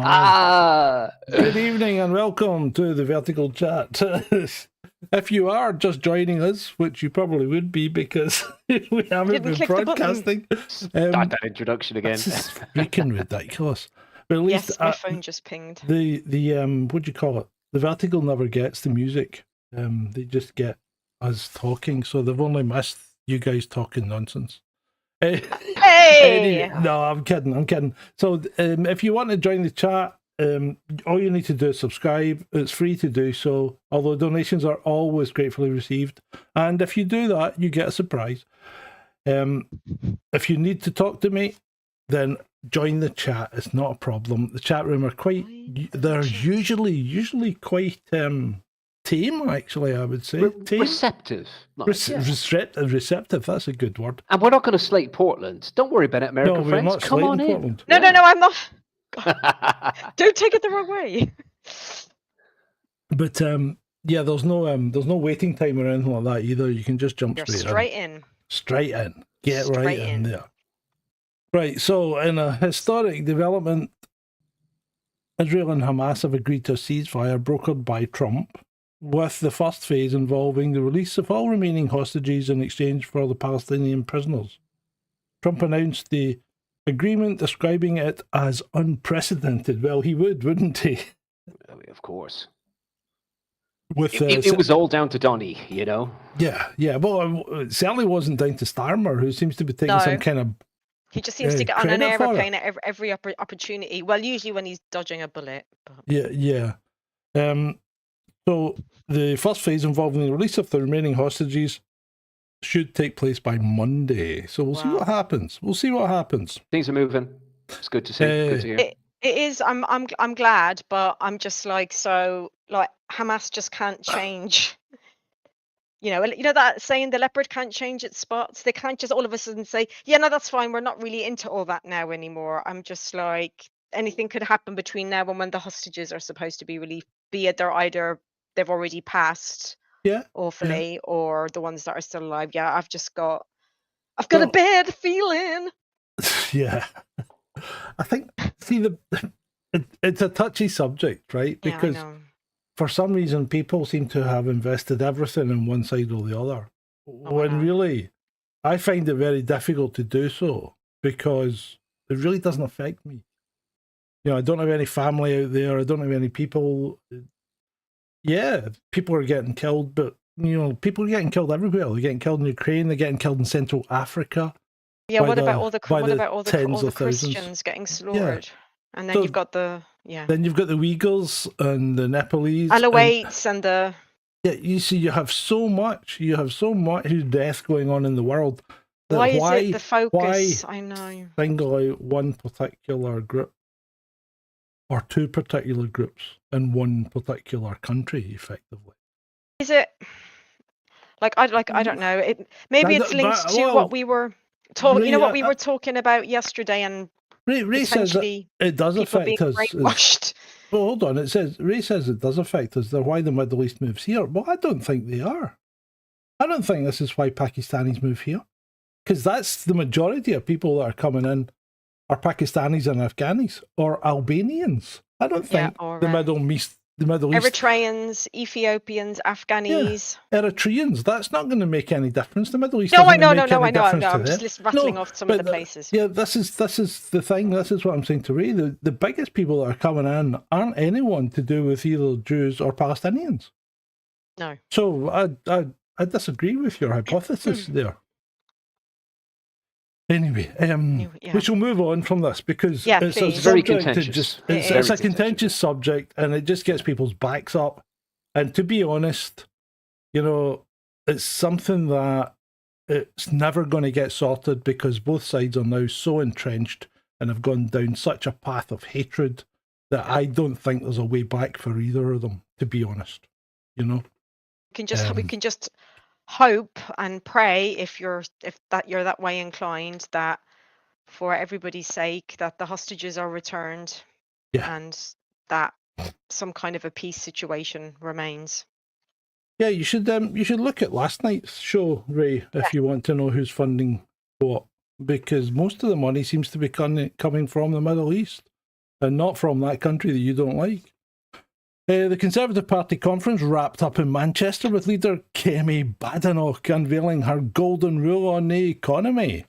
Good evening and welcome to the Vertical Chat. If you are just joining us, which you probably would be because we haven't been broadcasting. Start that introduction again. This is freaking ridiculous. But at least, yes, my phone just pinged. The what do you call it? The Vertical never gets the music. They just get us talking, so they've only missed you guys talking nonsense. Hey! Anyway, no, I'm kidding. So if you want to join the chat, all you need to do is subscribe. It's free to do so, although donations are always gratefully received. And if you do that, you get a surprise. If you need to talk to me, then join the chat. It's not a problem. The chat room are they're usually quite tame, actually, I would say. Receptive. Receptive, that's a good word. And we're not going to slate Portland. Don't worry about it, American friends. We're not Come on in. Portland. No, I'm not. Don't take it the wrong way. But there's no waiting time or anything like that either. You can just jump straight in. Straight in. Get right in there. Right, so in a historic development, Israel and Hamas have agreed to a ceasefire brokered by Trump, with the first phase involving the release of all remaining hostages in exchange for the Palestinian prisoners. Trump announced the agreement, describing it as unprecedented. Well, he would, wouldn't he? Of course. It was all down to Donny, you know? Yeah. Well, it certainly wasn't down to Starmer, who seems to be taking some kind of... He just seems to get on an aeroplane at every opportunity. Well, usually when he's dodging a bullet. But... Yeah. So the first phase involving the release of the remaining hostages should take place by Monday. So we'll see what happens. Things are moving. It's good to see. Good to hear. It is. I'm glad, but I'm just like Hamas just can't change. You know that saying, the leopard can't change its spots. They can't just all of a sudden say, yeah, no, that's fine. We're not really into all that now anymore. I'm just like, anything could happen between now and when the hostages are supposed to be released, be it they've already passed awfully, or the ones that are still alive. Yeah, I've got a bad feeling. Yeah. I think, it's a touchy subject, right? Because for some reason, people seem to have invested everything in one side or the other. When really, I find it very difficult to do so because it really doesn't affect me. You know, I don't have any family out there. I don't have any people. Yeah, people are getting killed, but, you know, people are getting killed everywhere. They're getting killed in Ukraine. They're getting killed in Central Africa. Yeah, what about all the Christians getting slaughtered? Yeah. And then you've got the Then you've got the Uyghurs and the Nepalese. Alawites and the... Yeah, you see, you have so much death going on in the world. Why is it the focus? I know. Single out one particular group or two particular groups in one particular country, effectively. Is it I don't know. Maybe it's linked to what we were talking. What we were talking about yesterday, and Ray says it does affect us. Brainwashed. Well, hold on. Ray says it does affect us. They're why the Middle East moves here. Well, I don't think they are. I don't think this is why Pakistanis move here, because that's the majority of people that are coming in are Pakistanis and Afghanis or Albanians. I don't think the Middle East. Eritreans, Ethiopians, Afghanis. Yeah. Eritreans. That's not going to make any difference. The Middle East. No, I know. I'm just rattling off some of the places. Yeah, this is the thing. This is what I'm saying to Ray. The biggest people that are coming in aren't anyone to do with either Jews or Palestinians. No. So I disagree with your hypothesis there. Anyway, we shall move on from this because it's very contentious. It's a contentious subject, and it just gets people's backs up. And to be honest, you know, it's something that it's never going to get sorted because both sides are now so entrenched and have gone down such a path of hatred that I don't think there's a way back for either of them. To be honest, you know, we can just hope and pray if you're that way inclined, that for everybody's sake that the hostages are returned and that some kind of a peace situation remains. Yeah, you should look at last night's show, Ray, if you want to know who's funding what, because most of the money seems to be coming from the Middle East. and not from that country that you don't like. The Conservative Party conference wrapped up in Manchester with leader Kemi Badenoch unveiling her golden rule on the economy.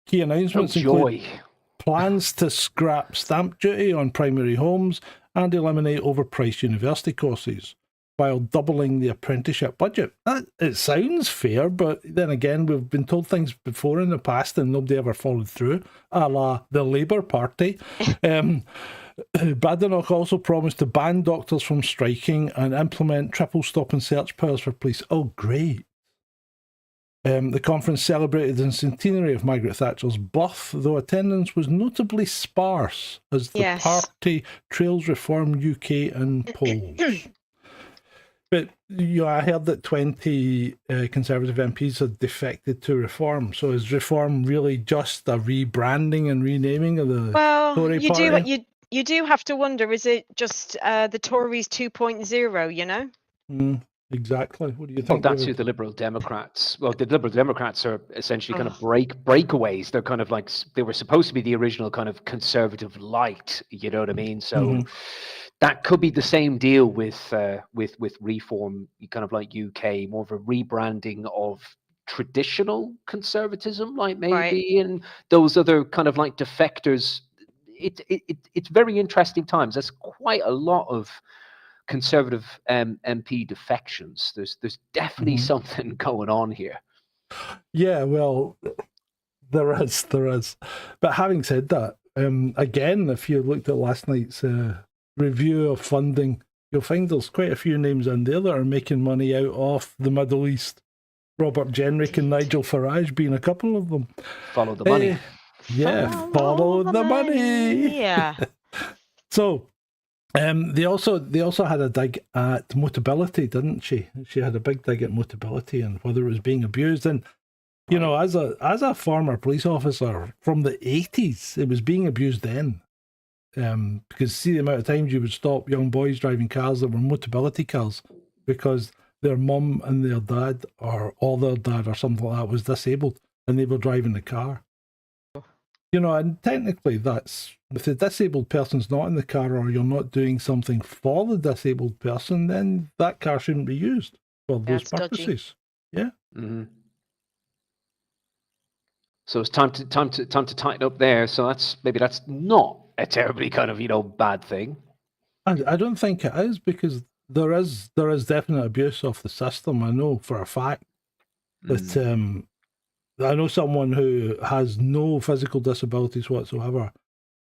Key announcements include plans to scrap stamp duty on primary homes and eliminate overpriced university courses, while doubling the apprenticeship budget. It sounds fair, but then again, we've been told things before in the past and nobody ever followed through, a la the Labour Party. Badenoch also promised to ban doctors from striking and implement triple stop and search powers for police. Oh, great. The conference celebrated the centenary of Margaret Thatcher's birth, though attendance was notably sparse as the party trails Reform UK in polls. But I heard that 20 Conservative MPs had defected to Reform. So is Reform really just a rebranding and renaming of the Tory party? You do have to wonder, is it just the Tories 2.0, you know? Exactly. What do you think? Well, that's who the Liberal Democrats. Well, the Liberal Democrats are essentially kind of breakaways. They're kind of like, they were supposed to be the original kind of conservative light. You know what I mean? So that could be the same deal with Reform, kind of like UK, more of a rebranding of traditional conservatism, like maybe, and those other kind of like defectors. It's very interesting times. There's quite a lot of Conservative MP defections. There's definitely something going on here. Yeah, well, there is. But having said that, again, if you looked at last night's review of funding, you'll find there's quite a few names in there that are making money out of the Middle East. Robert Jenrick and Nigel Farage being a couple of them. Follow the money. Follow the money. Yeah. So, they also had a dig at Motability, didn't she? She had a big dig at Motability and whether it was being abused. And you know, as a former police officer from the 80s, it was being abused then. Because see the amount of times you would stop young boys driving cars that were Motability cars because their mum and their dad or their dad or something like that was disabled and they were driving the car. You know, and technically that's, if the disabled person's not in the car or you're not doing something for the disabled person, then that car shouldn't be used for those purposes. Dodgy. Yeah. So it's time to tighten up there. So that's not a terribly kind of bad thing. I don't think it is, because there is definite abuse of the system. I know for a fact that I know someone who has no physical disabilities whatsoever,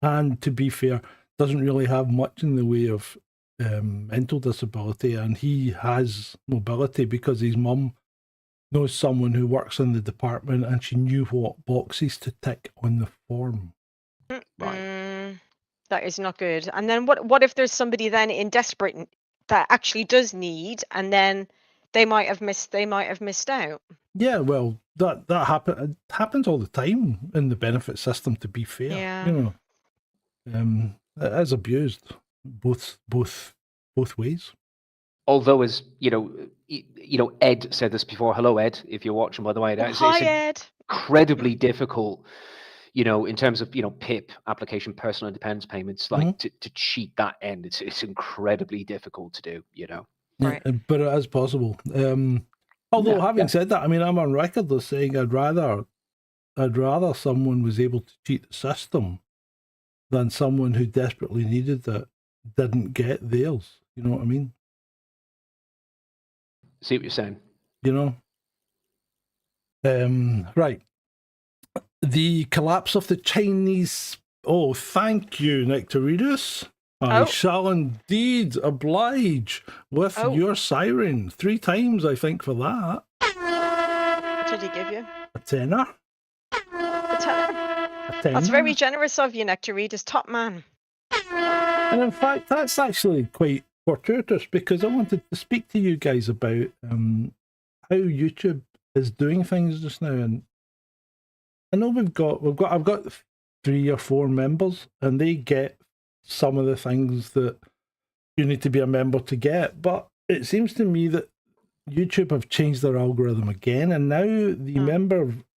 and to be fair, doesn't really have much in the way of mental disability, and he has mobility because his mum knows someone who works in the department and she knew what boxes to tick on the form. Right. That is not good. And then what if there's somebody then in desperate that actually does need, and then they might have missed out? Yeah, well, that happens all the time in the benefit system, to be fair. Yeah. You know, it is abused both ways. Although, as you know, Ed said this before. Hello, Ed, if you're watching, by the way. Hi, Ed. Incredibly difficult, in terms of, PIP, application personal independence payments, like to cheat that end. It's incredibly difficult to do, Right. Yeah, but it is possible. Although, having said that, I mean, I'm on record as saying I'd rather someone was able to cheat the system than someone who desperately needed it didn't get theirs. You know what I mean? See what you're saying? Right. The collapse of the Chinese... Oh, thank you, Nectaridus. I shall indeed oblige with your siren. 3 times, I think, for that. What did he give you? A tenner. A tenner? That's very generous of you, Nectaridus. Top man. And in fact, that's actually quite fortuitous, because I wanted to speak to you guys about how YouTube is doing things just now. And I know I've got 3 or 4 members, and they get some of the things that you need to be a member to get, but it seems to me that YouTube have changed their algorithm again, and now the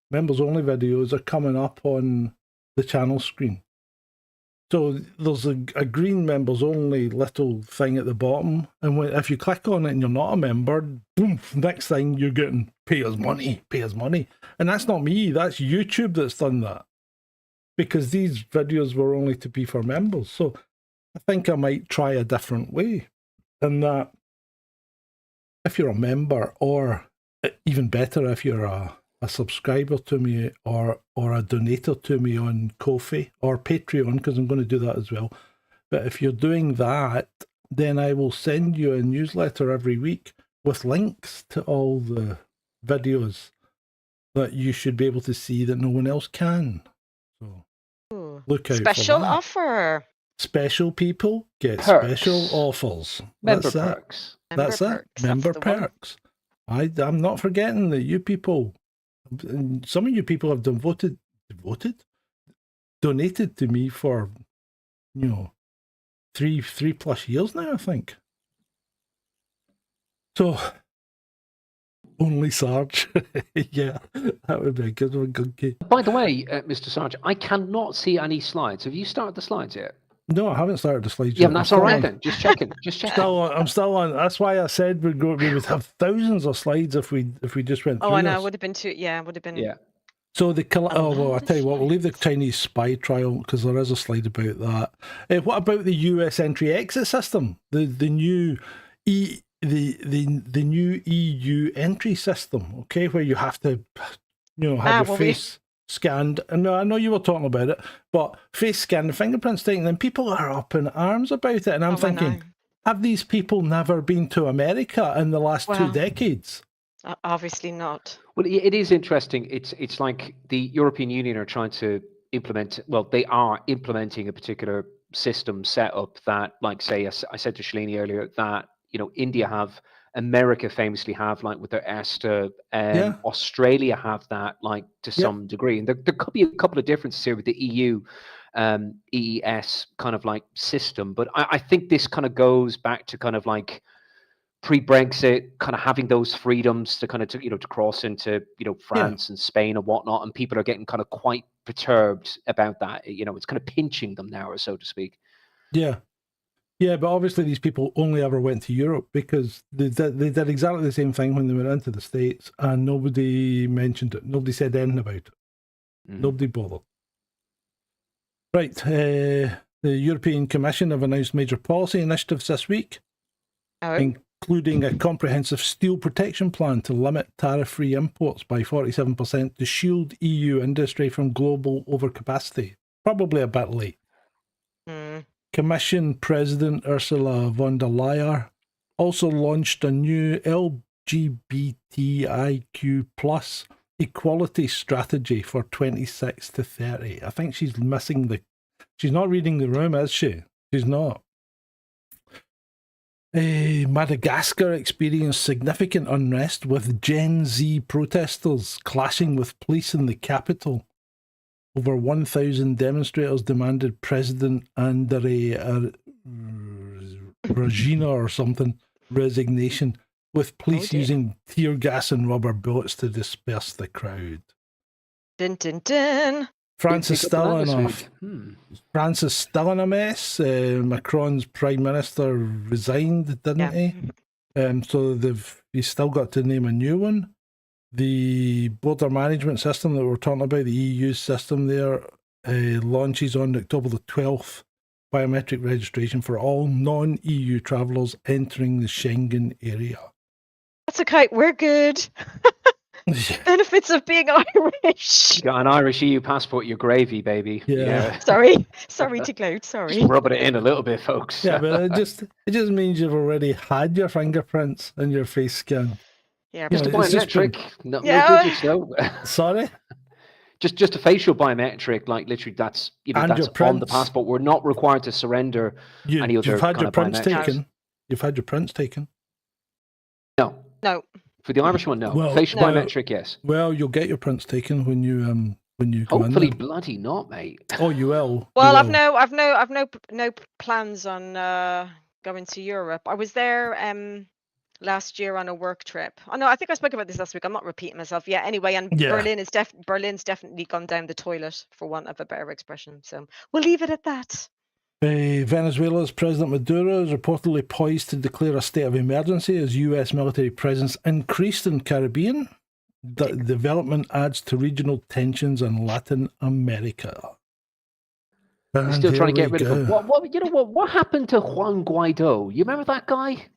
members only videos are coming up on the channel screen. So there's a green members only little thing at the bottom, and if you click on it and you're not a member, boom, next thing you're getting pay us money, and that's not me. That's YouTube that's done that, because these videos were only to be for members. So I think I might try a different way, and that if you're a member, or even better, if you're a subscriber to me, or a donator to me on Ko-fi or Patreon, because I'm going to do that as well. But if you're doing that, then I will send you a newsletter every week with links to all the videos that you should be able to see that no one else can. So look out special for that. Offer. Special people get perks. Special offers. Member perks. That's it. Member perks. I'm not forgetting that you people, some of you people have donated to me for, 3+ years now, I think. So, only Sarge. Yeah, that would be a good one, Gunky. By the way, Mr. Sarge, I cannot see any slides. Have you started the slides yet? No, I haven't started the slides yet. Yeah, that's all right then. Just checking. I'm still on. That's why I said we would have thousands of slides if we just went through I know. this. Would have been too. Yeah, would have been. Yeah. So I tell you what, we'll leave the Chinese spy trial because there is a slide about that. What about the US entry-exit system? The new the new EU entry system, okay, where you have to, have your face scanned. And I know you were talking about it, but face scan and fingerprints taken, and people are up in arms about it. And I'm thinking, have these people never been to America in the last 2 decades? Obviously not. Well, it is interesting. It's like the European Union are trying to implement. Well, they are implementing a particular system setup that, like, say, I said to Shalini earlier that India have, America famously have, like with their ESTA, Australia have that, like to some degree, and there could be a couple of differences here with the EU EES kind of like system, but I think this kind of goes back to kind of like pre-Brexit, kind of having those freedoms to kind of to cross into France and Spain and whatnot, and people are getting kind of quite perturbed about that. It's kind of pinching them now, or so to speak. Yeah, but obviously these people only ever went to Europe because they did exactly the same thing when they went into the States, and nobody mentioned it. Nobody said anything about it. Nobody bothered. Right, the European Commission have announced major policy initiatives this week, including a comprehensive steel protection plan to limit tariff-free imports by 47% to shield EU industry from global overcapacity. Probably a bit late. Commission President Ursula von der Leyen also launched a new LGBTIQ+ equality strategy for 26 to 30. I think she's missing she's not reading the room, is she? She's not. Madagascar experienced significant unrest with Gen Z protesters clashing with police in the capital. Over 1,000 demonstrators demanded President Andrei Regina or something resignation, with police using tear gas and rubber bullets to disperse the crowd. Dun, dun, dun. France is still in a mess. Macron's prime minister resigned, didn't he? So he's still got to name a new one. The border management system that we're talking about, the EU system there, launches on October the 12th. Biometric registration for all non-EU travellers entering the Schengen area. That's okay. We're good. Benefits of being Irish. You got an Irish EU passport, you're gravy, baby. Yeah. Sorry to gloat. Sorry. Just rubbing it in a little bit, folks. Yeah, but it just means you've already had your fingerprints and your face scan. Yeah, just a biometric, no digits, no. Sorry? Just a facial biometric, like literally that's that's on the passport. We're not required to surrender any other You've had kind your of prints biometrics. taken. You've had your prints taken. No. For the Irish one, no. Well, facial biometric, yes. Well, you'll get your prints taken when you go in. Hopefully bloody not, mate. Oh, you will. Well, I've no plans on going to Europe. I was there last year on a work trip. I know. I think I spoke about this last week. I'm not repeating myself. Yeah. Anyway, and Berlin's definitely gone down the toilet, for want of a better expression. So we'll leave it at that. Venezuela's President Maduro is reportedly poised to declare a state of emergency as US military presence increased in Caribbean. The development adds to regional tensions in Latin America. They're still trying to get rid of him. What happened to Juan Guaido? You remember that guy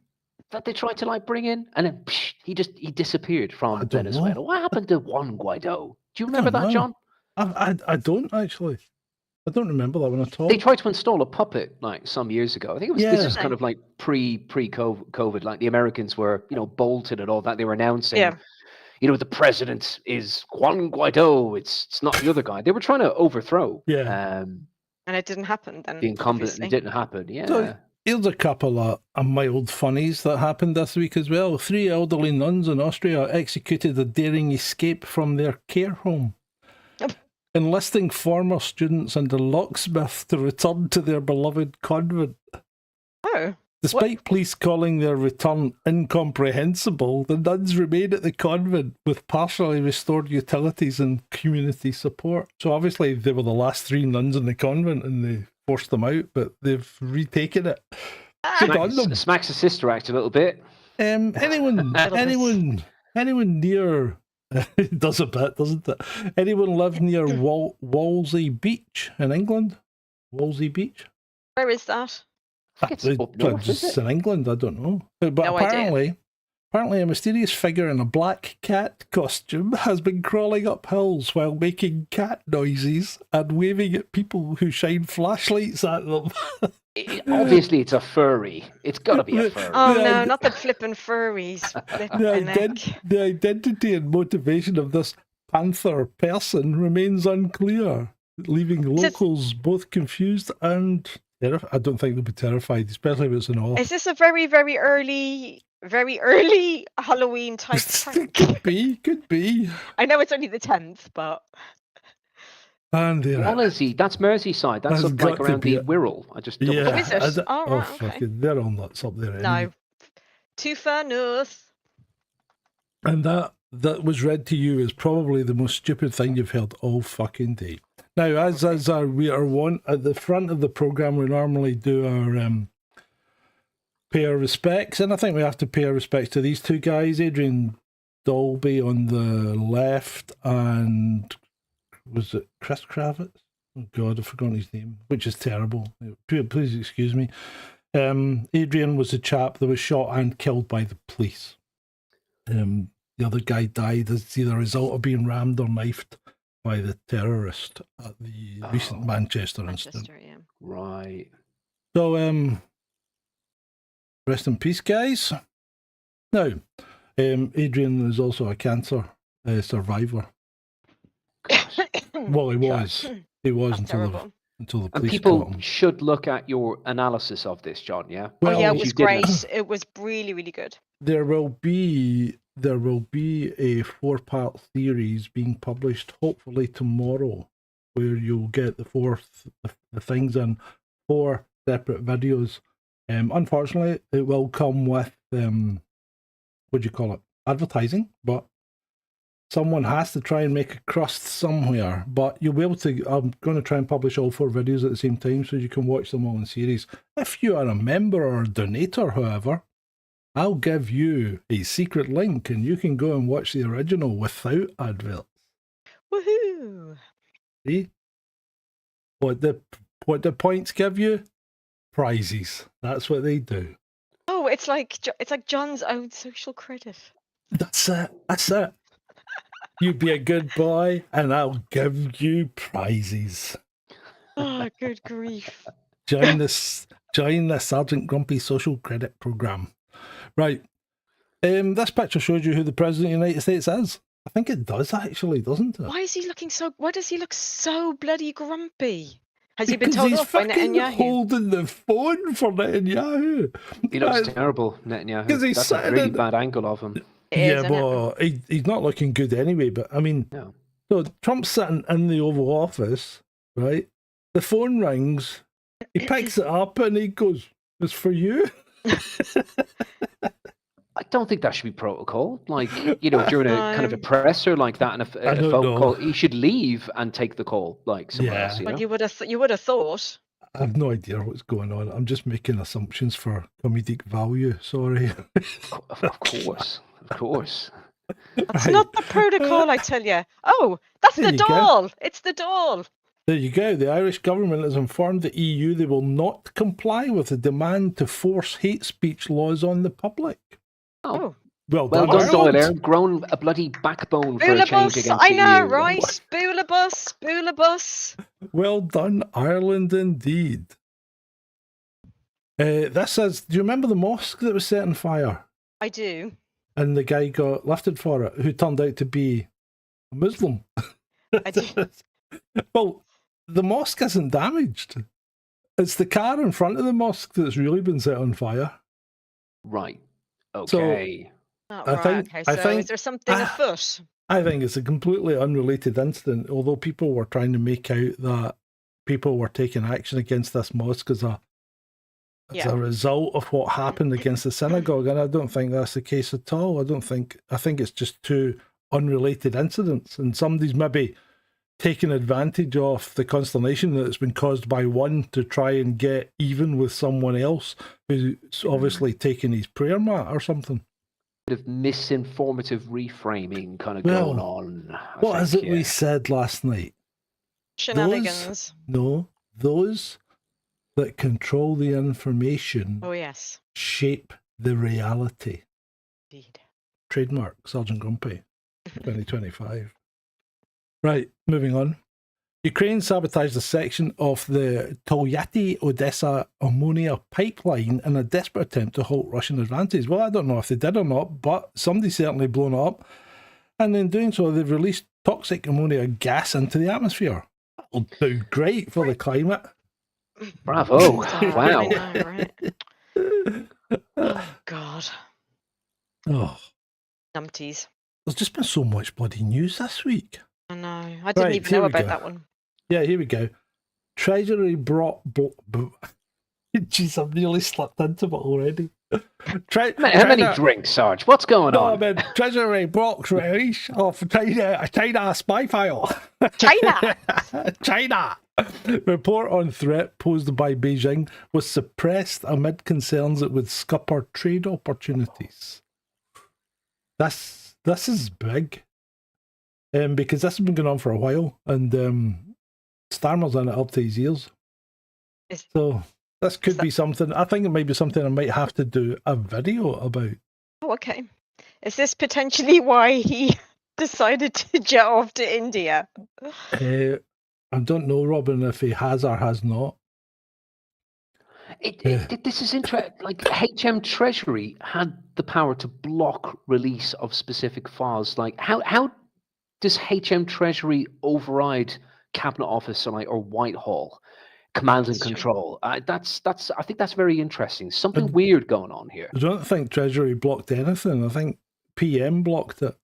that they tried to bring in, and then he disappeared from Venezuela. What happened to Juan Guaido? Do you remember that, John? I don't actually. I don't remember that one at all. They tried to install a puppet some years ago. I think this was kind of pre-COVID. The Americans were bolted and all that. They were announcing, the president is Juan Guaido. It's not the other guy. They were trying to overthrow. Yeah. And it didn't happen then. The incumbent, it didn't happen. Yeah. So here's a couple of mild funnies that happened this week as well. 3 elderly nuns in Austria executed a daring escape from their care home, enlisting former students and a locksmith to return to their beloved convent. Oh. Despite police calling their return incomprehensible, the nuns remain at the convent with partially restored utilities and community support. So obviously they were the last 3 nuns in the convent and they forced them out, but they've retaken it. Smacks the Sister Act a little bit. Anyone near... It does a bit, doesn't it? Anyone live near Wolsey Beach in England? Wolsey Beach? Where is that? It's up north, it's in England, I don't know. But no apparently a mysterious figure in a black cat costume has been crawling up hills while making cat noises and waving at people who shine flashlights at them. Obviously, it's a furry. It's got to be a furry. Oh, no, not the flippin' furries. The identity and motivation of this panther person remains unclear, leaving locals both confused and I don't think they'll be terrified, especially if it's an off. Is this a very, very early Halloween type prank? Could be. I know it's only the 10th, but... And Wallasey, that's Merseyside. That's around the Wirral. I just is it? Right, fucking, they're all nuts up there. No, anyway. Too far north. And that was read to you as probably the most stupid thing you've heard all fucking day. Now, as we are one at the front of the program, we normally do our pay our respects, and I think we have to pay our respects to these 2 guys, Adrian Dolby on the left, and was it Chris Kravitz? Oh God, I've forgotten his name, which is terrible. Please excuse me. Adrian was the chap that was shot and killed by the police. The other guy died as either a result of being rammed or knifed by the terrorist at the recent Manchester incident. Yeah. Right. So, rest in peace, guys. Now, Adrian is also a cancer survivor. Well, he was. He was until the police. And people should look at your analysis of this, John. Yeah. Well, it was great. It was really, really good. There will be a 4-part series being published hopefully tomorrow, where you'll get the things in 4 separate videos. Unfortunately, it will come with advertising, but someone has to try and make a crust somewhere. But you'll be able to. I'm going to try and publish all 4 videos at the same time, so you can watch them all in series. If you are a member or a donator, however, I'll give you a secret link and you can go and watch the original without adverts. Woohoo! See? What the points give you? Prizes. That's what they do. Oh, it's like John's own social credit. That's it. You be a good boy and I'll give you prizes. Oh, good grief. Join the Sgt Grumpy social credit program. Right. This picture shows you who the President of the United States is. I think it does actually, doesn't it? Why does he look so bloody grumpy? Has he been told off by Netanyahu? He's holding the phone for Netanyahu. He looks terrible, Netanyahu. That's a really bad angle of him. He's not looking good anyway, but I mean, no. So Trump's sitting in the Oval Office, right? The phone rings, he picks it up and he goes, "It's for you." I don't think that should be protocol. Like, during a kind of a presser like that and a phone call, he should leave and take the call, like someone else. But you would have thought. I have no idea what's going on. I'm just making assumptions for comedic value. Sorry. Of course. That's not the protocol, I tell you. Oh, that's the doll. It's the doll. There you go. The Irish government has informed the EU they will not comply with the demand to force hate speech laws on the public. Oh. Well done, Doyle. Grown a bloody backbone for a change against I know, the EU. right? Boolabus. Well done, Ireland, indeed. This says, do you remember the mosque that was set on fire? I do. And the guy got lifted for it, who turned out to be a Muslim. I do. Well, the mosque isn't damaged. It's the car in front of the mosque that's really been set on fire. Right. Okay. I think is there something afoot? I think it's a completely unrelated incident, although people were trying to make out that people were taking action against this mosque as a result of what happened against the synagogue, and I don't think that's the case at all. I think it's just two unrelated incidents, and somebody's maybe taking advantage of the consternation that's been caused by one to try and get even with someone else who's obviously taking his prayer mat or something. Bit of misinformative reframing kind of going on. What is it we said last night? Shenanigans. Those that control the information shape the reality. Indeed. Trademark Sgt Grumpy 2025. Right, moving on. Ukraine sabotaged a section of the Tolyatti-Odessa ammonia pipeline in a desperate attempt to halt Russian advances. Well, I don't know if they did or not, but somebody's certainly blown it up. And in doing so, they've released toxic ammonia gas into the atmosphere. That'll do great for the climate. Bravo. Wow. I know, right? Oh, God. Oh. Numpties. There's just been so much bloody news this week. I know. I didn't even know about that one. Yeah, here we go. Treasury brought... Jeez, I've nearly slipped into it already. How many drinks, Sarge? What's going on? No, man, Treasury blocks release of China spy file. China! Report on threat posed by Beijing was suppressed amid concerns it would scupper trade opportunities. This is big. Because this has been going on for a while, and Starmer's in it up to his ears. So this could be something. I think it might be something I might have to do a video about. Oh, okay. Is this potentially why he decided to jet off to India? I don't know, Robin, if he has or has not. This is interesting. Like HM Treasury had the power to block release of specific files. Like how does HM Treasury override Cabinet Office or Whitehall command and control? I think that's very interesting. Something weird going on here. I don't think Treasury blocked anything. I think PM blocked it.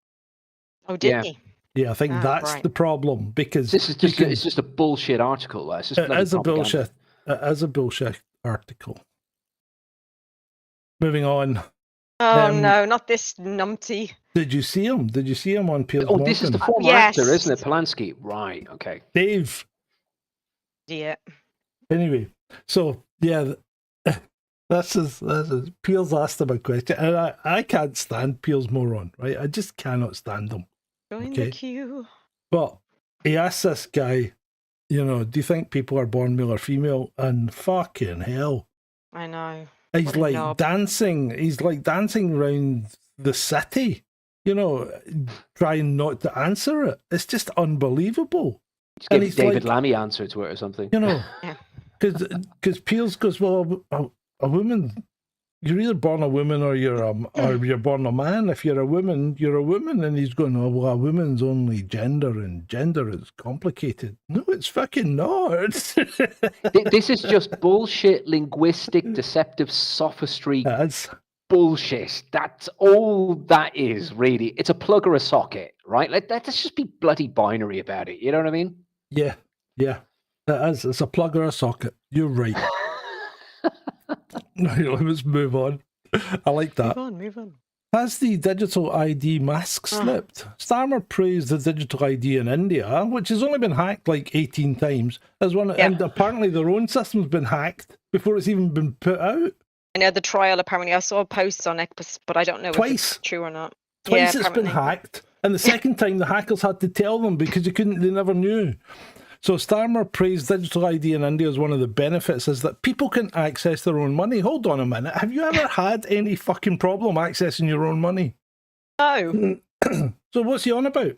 Oh, did he? Yeah, I think that's the problem, because this is it's just a bullshit article. It is a bullshit article. Moving on. Oh no, not this numpty. Did you see him? Did you see him on Piers Morgan? This is the former actor, isn't it? Polanski. Right, okay. Dave. Yeah. Anyway, so yeah, this is Piers asked him a question, and I can't stand Piers Moron, right? I just cannot stand him. Join the queue. But he asked this guy, do you think people are born male or female? And fucking hell. I know. He's like dancing. He's like dancing around the city, trying not to answer it. It's just unbelievable. Just give David Lammy answer to it or something. Because Piers goes, well, a woman, you're either born a woman or you're born a man. If you're a woman, you're a woman. And he's going, oh, well, a woman's only gender, and gender is complicated. No, it's fucking not. This is just bullshit, linguistic, deceptive sophistry. Bullshit. That's all that is, really. It's a plug or a socket, right? Let's just be bloody binary about it. You know what I mean? Yeah. It is. It's a plug or a socket. You're right. Let's move on. I like that. Move on. Has the digital ID mask slipped? Starmer praised the digital ID in India, which has only been hacked like 18 times, as one, and apparently their own system's been hacked before it's even been put out. I know the trial, apparently. I saw posts on it, but I don't know if it's true or not. Twice it's been hacked, and the second time the hackers had to tell them because they never knew. So Starmer praised digital ID in India as one of the benefits is that people can access their own money. Hold on a minute. Have you ever had any fucking problem accessing your own money? No. So what's he on about?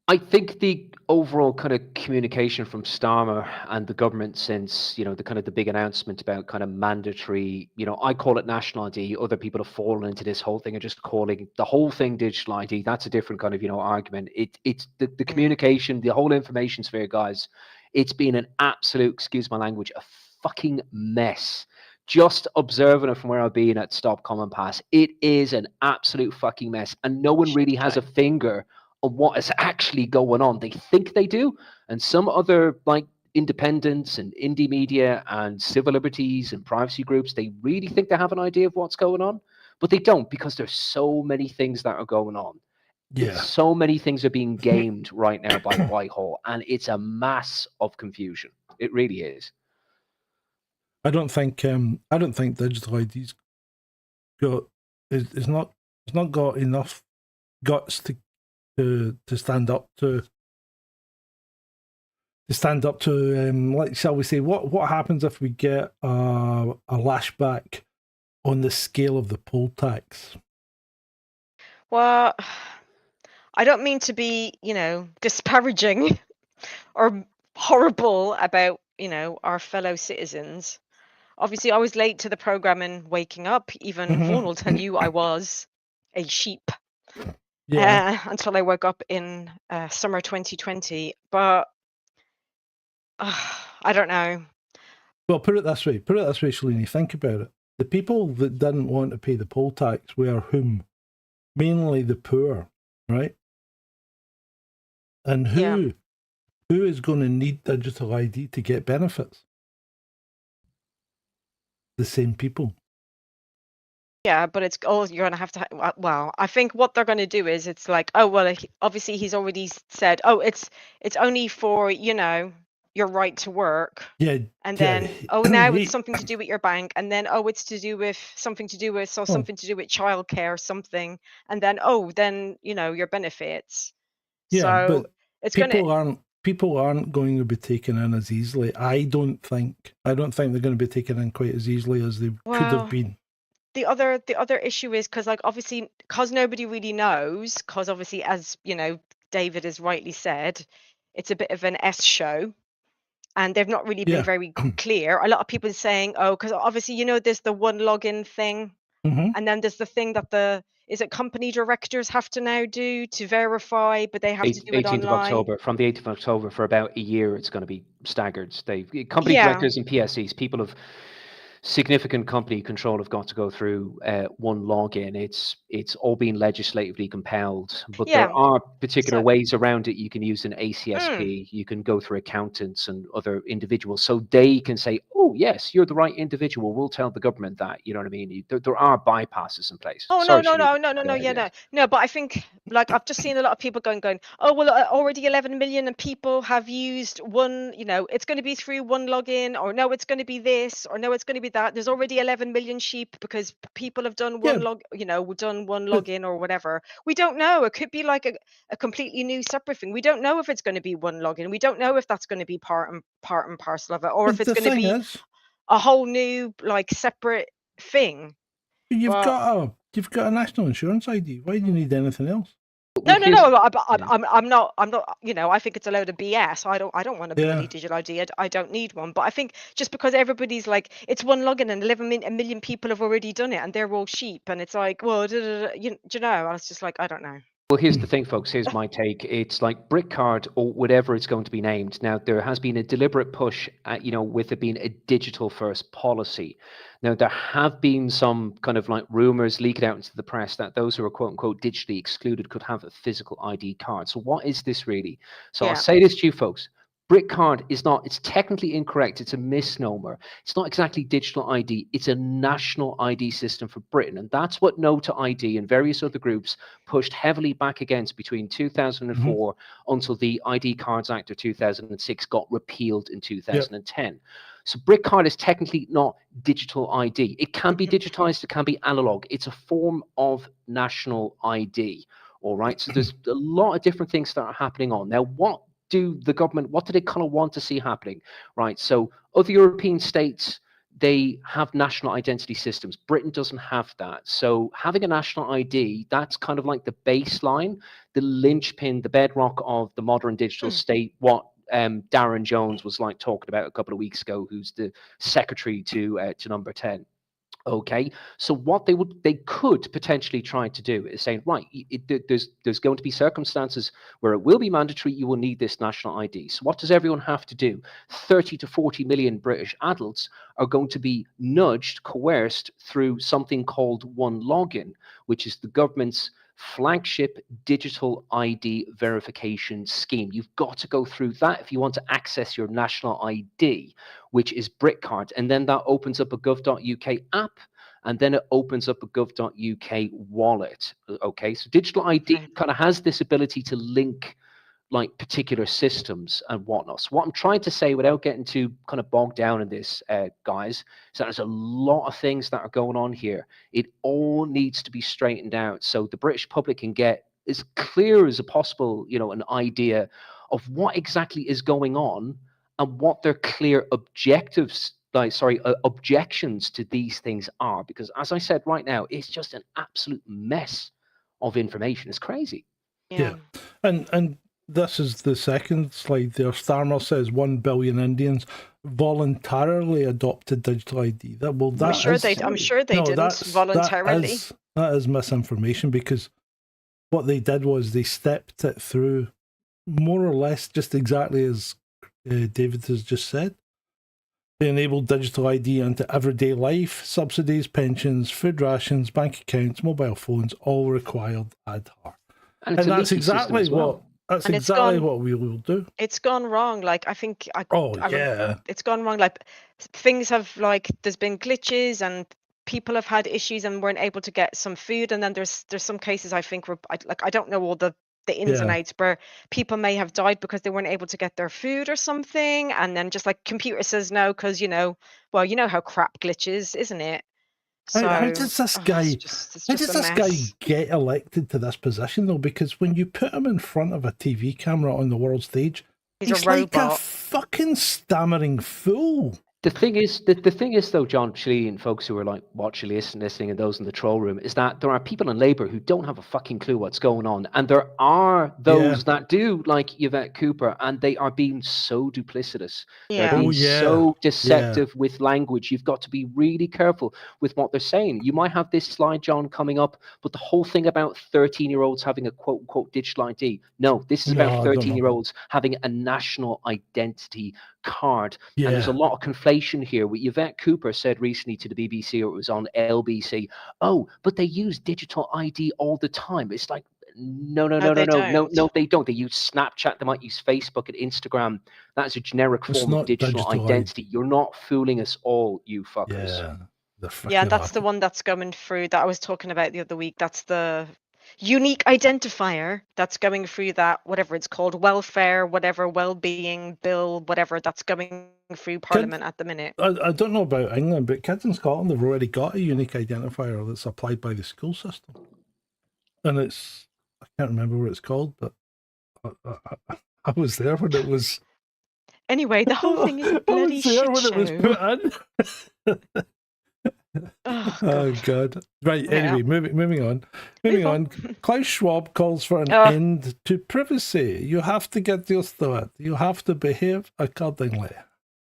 I think the overall kind of communication from Starmer and the government since, the kind of the big announcement about kind of mandatory, I call it national ID. Other people have fallen into this whole thing and just calling the whole thing digital ID. That's a different kind of, argument. It's the communication, the whole information sphere, guys. It's been an absolute, excuse my language, a fucking mess. Just observing it from where I've been at Stop Common Pass, it is an absolute fucking mess. And no one really has a finger on what is actually going on. They think they do, and some other like independents and indie media and civil liberties and privacy groups, they really think they have an idea of what's going on, but they don't, because there's so many things that are going on. So many things are being gamed right now by Whitehall, and it's a mass of confusion. It really is. I don't think digital ID's it's not got enough guts to stand up to like, shall we say, what happens if we get a lashback on the scale of the poll tax? Well, I don't mean to be, disparaging or horrible about, our fellow citizens. Obviously, I was late to the program and waking up. Even Vaughan will tell you I was a sheep. Until I woke up in summer 2020. But I don't know. Well, put it this way, Shalini, think about it. The people that didn't want to pay the poll tax were whom? Mainly the poor, right? And who is going to need digital ID to get benefits? The same people. Yeah, but it's you're going to have to. Well, I think what they're going to do is it's like, oh well, obviously he's already said, oh, it's only for your right to work. Yeah. And then now it's something to do with your bank, and then it's something to do with childcare or something, and then your benefits. Yeah, so but it's people aren't going to be taken in as easily. I don't think they're going to be taken in quite as easily as they could have been. The other issue is because obviously because nobody really knows, because obviously, as David has rightly said, it's a bit of an S show, and they've not really been very clear. A lot of people are saying, because obviously there's the one login thing, and then there's the thing that company directors have to now do to verify, but they have to do it online. 18th of October, from the 18th of October for about a year, it's going to be staggered. Company directors and PSEs, people of significant company control have got to go through one login. It's all being legislatively compelled, but there are particular ways around it. You can use an ACSP, you can go through accountants and other individuals, so they can say, oh yes, you're the right individual, we'll tell the government that, you know what I mean? There are bypasses in place. No, but I think I've just seen a lot of people going, oh well, already 11 million people have used one, it's going to be through one login, or no, it's going to be this, or no, it's going to be that. There's already 11 million sheep because people have done one login or whatever. We don't know. It could be like a completely new separate thing. We don't know if it's going to be one login. We don't know if that's going to be part and parcel of it, or if it's going to be a whole new separate thing. You've got a national insurance ID. Why do you need anything else? No. I'm not. I think it's a load of BS. I don't want a bloody digital ID. I don't need one. But I think just because everybody's like, it's one login and 11 million people have already done it, and they're all sheep, and it's like, well, I was just like, I don't know. Well, here's the thing, folks. Here's my take. It's like brick card or whatever it's going to be named. Now, there has been a deliberate push, with it being a digital first policy. Now, there have been some kind of rumors leaked out into the press that those who are quote unquote digitally excluded could have a physical ID card. So what is this really? So I'll say this to you, folks. Brick card is not, it's technically incorrect. It's a misnomer. It's not exactly digital ID. It's a national ID system for Britain. And that's what No to ID and various other groups pushed heavily back against between 2004 until the ID Cards Act of 2006 got repealed in 2010. Yep. So brick card is technically not digital ID. It can be digitized. It can be analog. It's a form of national ID. All right. So there's a lot of different things that are happening on. Now, what do they kind of want to see happening? Right. So other European states, they have national identity systems. Britain doesn't have that. So having a national ID, that's kind of like the baseline, the linchpin, the bedrock of the modern digital state, what Darren Jones was like talking about a couple of weeks ago, who's the secretary to Number 10. Okay, so what they could potentially try to do is saying, right, there's going to be circumstances where it will be mandatory. You will need this national ID. So what does everyone have to do? 30 to 40 million British adults are going to be nudged, coerced through something called One Login, which is the government's flagship digital ID verification scheme. You've got to go through that if you want to access your national ID, which is BrickCard. And then that opens up a gov.uk app, and then it opens up a gov.uk wallet. Okay, so digital ID kind of has this ability to link like particular systems and whatnot. So what I'm trying to say, without getting too kind of bogged down in this, guys, is that there's a lot of things that are going on here. It all needs to be straightened out so the British public can get as clear as possible, an idea of what exactly is going on and what their clear objectives, objections to these things are. Because as I said, right now, it's just an absolute mess of information. It's crazy. Yeah. And this is the second slide there. Starmer says 1 billion Indians voluntarily adopted digital ID. I'm sure they didn't voluntarily. That is misinformation, because what they did was they stepped it through more or less just exactly as David has just said. They enabled digital ID into everyday life. Subsidies, pensions, food rations, bank accounts, mobile phones, all required Aadhaar. And that's exactly what we will do. It's gone wrong. Like, I think it's gone wrong. Like, things have, like, there's been glitches and people have had issues and weren't able to get some food. And then there's some cases, I think, where I don't know all the ins and outs, where people may have died because they weren't able to get their food or something. And then just like computer says no, because how crap glitches, isn't it? So, how does this guy get elected to this position, though? Because when you put him in front of a TV camera on the world stage, he's like a fucking stammering fool. The thing is, though, John, Shelley, and folks who are like watching, listening, and those in the troll room, is that there are people in Labour who don't have a fucking clue what's going on, and there are those that do, like Yvette Cooper, and they are being so duplicitous. They're being so deceptive with language. You've got to be really careful with what they're saying. You might have this slide, John, coming up, but the whole thing about 13-year-olds having a quote-unquote digital ID. No, this is about 13-year-olds having a national identity card. And there's a lot of conflation here. What Yvette Cooper said recently to the BBC, or it was on LBC, but they use digital ID all the time. It's like, no, they don't. They use Snapchat, they might use Facebook and Instagram. That's a generic form of digital identity. You're not fooling us all, you fuckers. That's the one that's going through that I was talking about the other week. That's the unique identifier that's going through that, whatever it's called, welfare, whatever, well-being bill, whatever, that's going through Parliament at the minute. I don't know about England, but kids in Scotland have already got a unique identifier that's applied by the school system. And I can't remember what it's called, but I was there when it was... Anyway, the whole thing is a bloody shit show. It was put in. Oh God! Right. Anyway, moving on. Klaus Schwab calls for an end to privacy. You have to get used to it. You have to behave accordingly.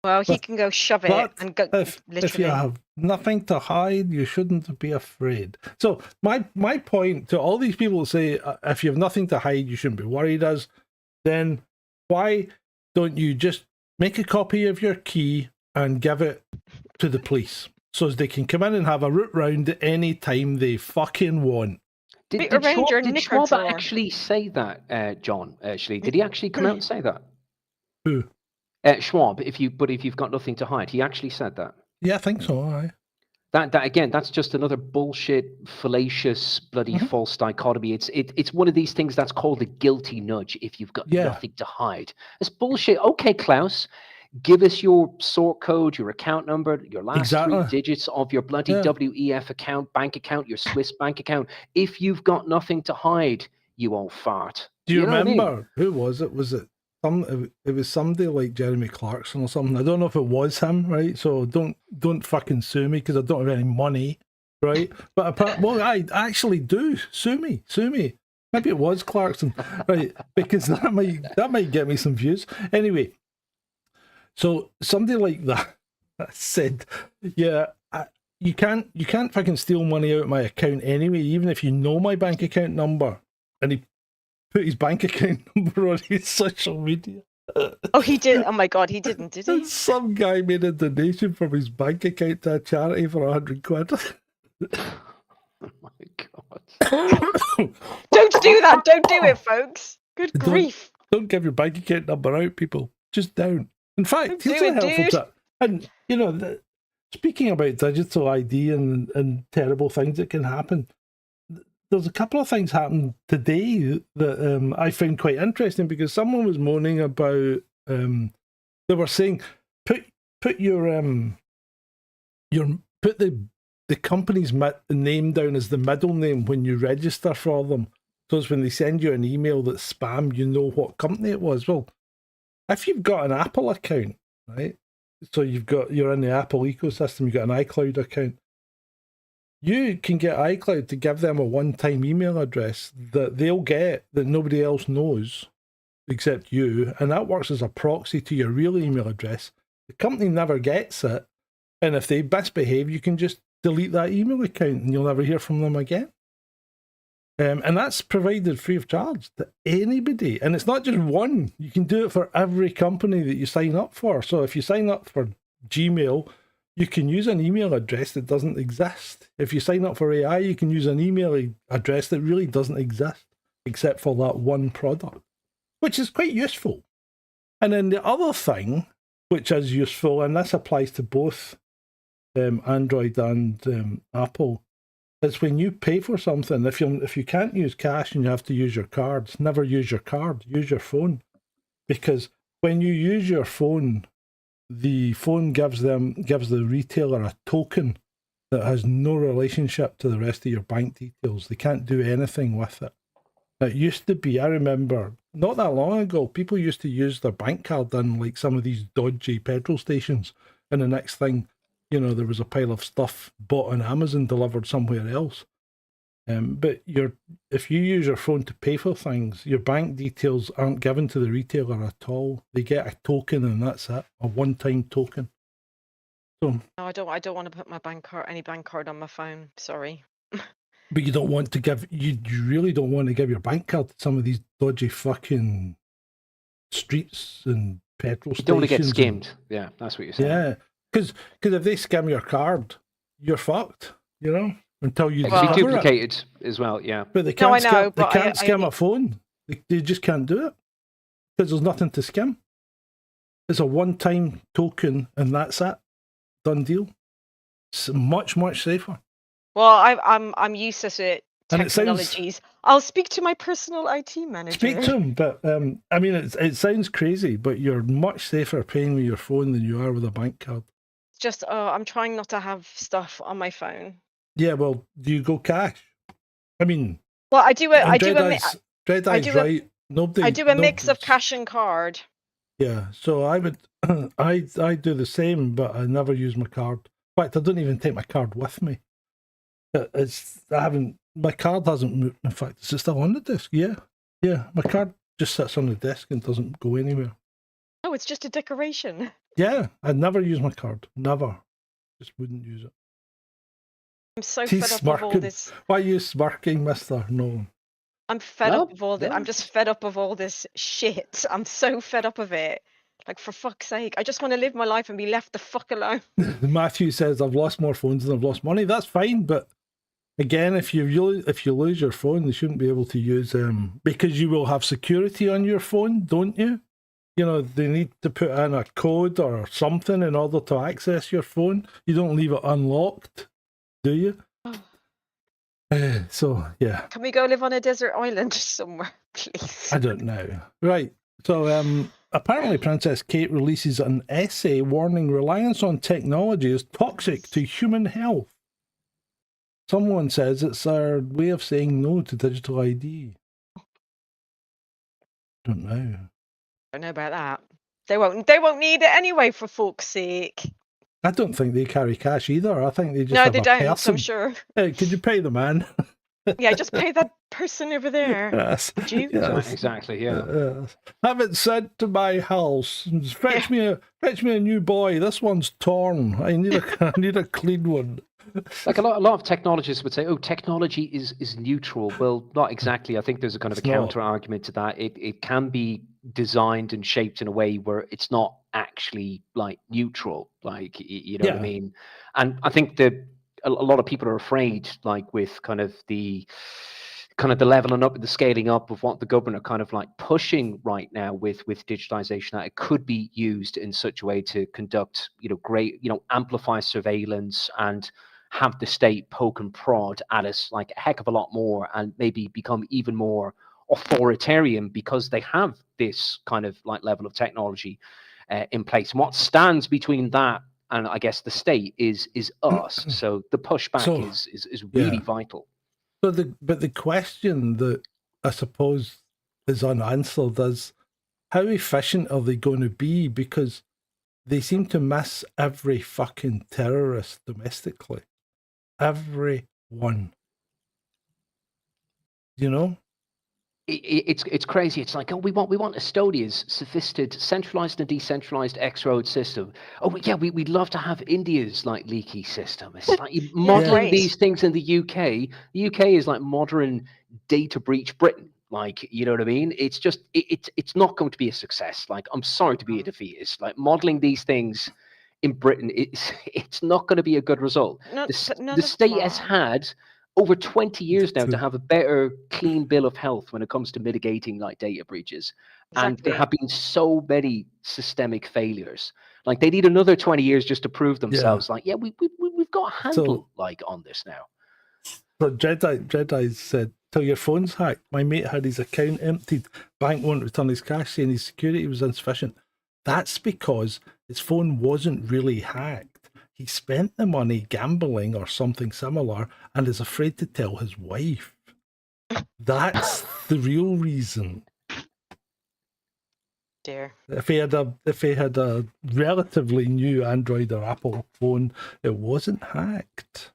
Well, he can go shove it and go. If you have nothing to hide, you shouldn't be afraid. So my point to all these people who say if you have nothing to hide, you shouldn't be worried is, then why don't you just make a copy of your key and give it to the police? So as they can come in and have a root round at any time they fucking want. Did Schwab actually say that, John? Actually, did he actually come out and say that? Who? Schwab, if you've got nothing to hide, he actually said that. Yeah, I think so. Aye. That again, that's just another bullshit, fallacious, bloody false dichotomy. It's one of these things that's called a guilty nudge. If you've got nothing to hide, it's bullshit. Okay, Klaus, give us your sort code, your account number, your last 3 digits of your bloody WEF account, bank account, your Swiss bank account. If you've got nothing to hide, you old fart. Do you remember who was it? Was it it was somebody like Jeremy Clarkson or something? I don't know if it was him, right? So don't fucking sue me because I don't have any money, right? But I actually do. Sue me. Maybe it was Clarkson, right? Because that might get me some views. Anyway, so somebody like that said, yeah, you can't fucking steal money out of my account anyway, even if you know my bank account number. And he put his bank account number on his social media. Oh, he did? Oh my God, he didn't, did he? And some guy made a donation from his bank account to a charity for 100 quid. Oh my God. Don't do that. Don't do it, folks. Good grief. Don't give your bank account number out, people. Just don't. In fact, it's a helpful tip. And, you know, speaking about digital ID and terrible things that can happen, there's a couple of things happened today that I found quite interesting because someone was moaning about. They were saying, put the company's name down as the middle name when you register for them. So it's when they send you an email that's spam, you know what company it was. Well, if you've got an Apple account, right? So you're in the Apple ecosystem, you've got an iCloud account. You can get iCloud to give them a one-time email address that they'll get that nobody else knows except you, and that works as a proxy to your real email address. The company never gets it, and if they misbehave, you can just delete that email account and you'll never hear from them again. And that's provided free of charge to anybody. And it's not just one. You can do it for every company that you sign up for. So if you sign up for Gmail, you can use an email address that doesn't exist. If you sign up for AI, you can use an email address that really doesn't exist, except for that one product, which is quite useful. And then the other thing, which is useful, and this applies to both Android and Apple, is when you pay for something, if you can't use cash and you have to use your cards, never use your card, use your phone. Because when you use your phone, the phone gives the retailer a token that has no relationship to the rest of your bank details. They can't do anything with it. It used to be, I remember, not that long ago, people used to use their bank card in like some of these dodgy petrol stations, and the next thing, you know, there was a pile of stuff bought on Amazon delivered somewhere else. But if you use your phone to pay for things, your bank details aren't given to the retailer at all. They get a token and that's it, a one-time token. So no, I don't want to put my any bank card on my phone. Sorry. But you don't want to you really don't want to give your bank card to some of these dodgy fucking streets and petrol stations. You don't want to get skimmed. Yeah, that's what you're saying. Yeah, because if they skim your card, you're fucked. You know. Until you duplicated as well, yeah. But they can't skim a phone. They just can't do it because there's nothing to skim. It's a one-time token, and that's it. Done deal. It's much safer. Well, I'm useless at technologies. I'll speak to my personal IT manager. Speak to him, but I mean, it sounds crazy, but you're much safer paying with your phone than you are with a bank card. It's just, I'm trying not to have stuff on my phone. Yeah, well, do you go cash? I mean, well, I do a mix of cash and card. Yeah, so I would, I do the same, but I never use my card. In fact, I don't even take my card with me. My card hasn't moved. In fact, is it still on the desk? Yeah, my card just sits on the desk and doesn't go anywhere. Oh, it's just a decoration. Yeah, I'd never use my card. Never. Just wouldn't use it. I'm so fed up of all this. Why are you smirking, mister? No. I'm fed up of all this. I'm just fed up of all this shit. I'm so fed up of it. Like, for fuck's sake. I just want to live my life and be left the fuck alone. Matthew says, I've lost more phones than I've lost money. That's fine, but again, if you lose your phone, they shouldn't be able to use because you will have security on your phone, don't you? they need to put in a code or something in order to access your phone. You don't leave it unlocked, do you? So, yeah. Can we go live on a desert island somewhere, please? I don't know. Right. So, apparently Princess Kate releases an essay warning reliance on technology is toxic to human health. Someone says it's our way of saying no to digital ID. Don't know. I don't know about that. They won't need it anyway, for fuck's sake. I don't think they carry cash either. I think they just no, have they a don't. person. I'm sure. Hey, could you pay the man? Yeah, just pay that person over there. Yes. Could you? Yes. Exactly. Yeah. Have it sent to my house. Fetch me a new boy. This one's torn. I need a clean one. Like a lot of technologists would say, oh, technology is neutral. Well, not exactly. I think there's a kind of a counter argument to that. It can be designed and shaped in a way where it's not actually like neutral, like, you know what I mean? And I think that a lot of people are afraid, like with kind of the leveling up and the scaling up of what the government are kind of like pushing right now with digitalization, that it could be used in such a way to conduct, great, amplify surveillance and have the state poke and prod at us like a heck of a lot more, and maybe become even more authoritarian because they have this kind of like level of technology in place. And what stands between that and I guess the state is us. So the pushback is really vital. But the question that I suppose is unanswered is, how efficient are they going to be? Because they seem to miss every fucking terrorist domestically. Every one. It's crazy. It's like, oh, we want Estonia's sophisticated, centralized and decentralized X-road system. Oh, yeah, we'd love to have India's like leaky system. It's like modeling these things in the UK. The UK is like modern data breach Britain. Like, you know what I mean? It's just it's not going to be a success. Like, I'm sorry to be a defeatist. Like, modeling these things in Britain, it's not going to be a good result. The state has had over 20 years now to have a better, clean bill of health when it comes to mitigating like data breaches. Exactly. And there have been so many systemic failures. Like, they need another 20 years just to prove themselves. Like, we've got a handle on this now. So Jedi said, till your phone's hacked. My mate had his account emptied. Bank won't return his cash, saying his security was insufficient. That's because his phone wasn't really hacked. He spent the money gambling or something similar and is afraid to tell his wife. That's the real reason. Dear. If he had a relatively new Android or Apple phone, it wasn't hacked.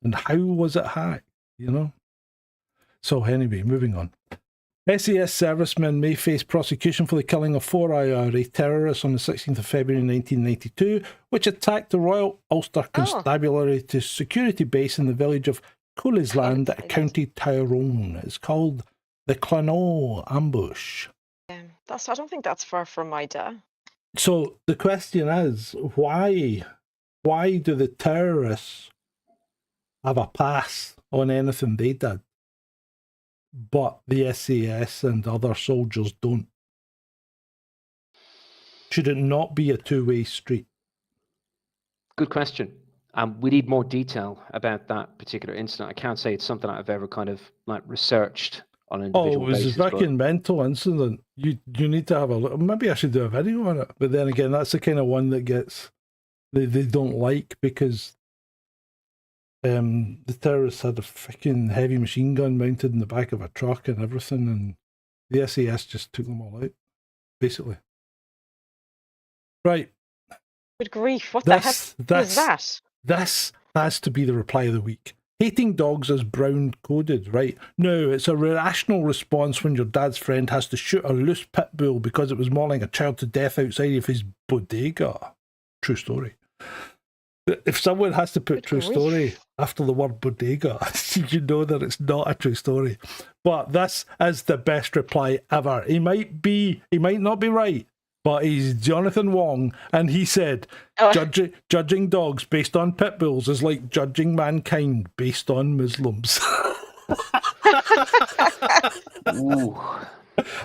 And how was it hacked? So anyway, moving on. SAS servicemen may face prosecution for the killing of 4 IRA terrorists on the 16th of February 1992, which attacked the Royal Ulster Constabulary security base in the village of Coolisland, County Tyrone. It's called the Clonau ambush. I don't think that's far from my dad. So the question is, why do the terrorists have a pass on anything they did, but the SAS and other soldiers don't? Should it not be a two-way street? Good question. We need more detail about that particular incident. I can't say it's something I've ever kind of like researched on an individual basis. It was a fucking mental incident. You need to have a look. Maybe I should do a video on it. But then again, that's the kind of one that they don't like, because the terrorists had a freaking heavy machine gun mounted in the back of a truck and everything, and the SAS just took them all out, basically. Right. Good grief, what the heck is that? This has to be the reply of the week. Hating dogs is brown-coded, right? No, it's a rational response when your dad's friend has to shoot a loose pit bull because it was mauling a child to death outside of his bodega. True story. If someone has to put true story after the word bodega, you know that it's not a true story. But this is the best reply ever. He might not be right, but he's Jonathan Wong, and he said, judging dogs based on pit bulls is like judging mankind based on Muslims. Ooh.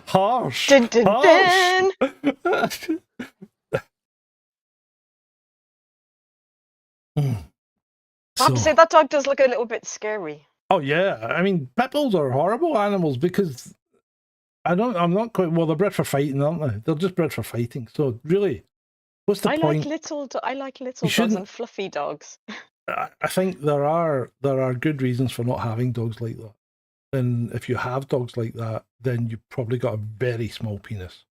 Harsh. Dun, dun, Harsh. dun. I have to say that dog does look a little bit scary. Oh yeah, I mean pit bulls are horrible animals because I'm not quite. Well, they're bred for fighting, aren't they? They're just bred for fighting. So really, what's the point? I like little dogs and fluffy dogs. I think there are good reasons for not having dogs like that. And if you have dogs like that, then you've probably got a very small penis.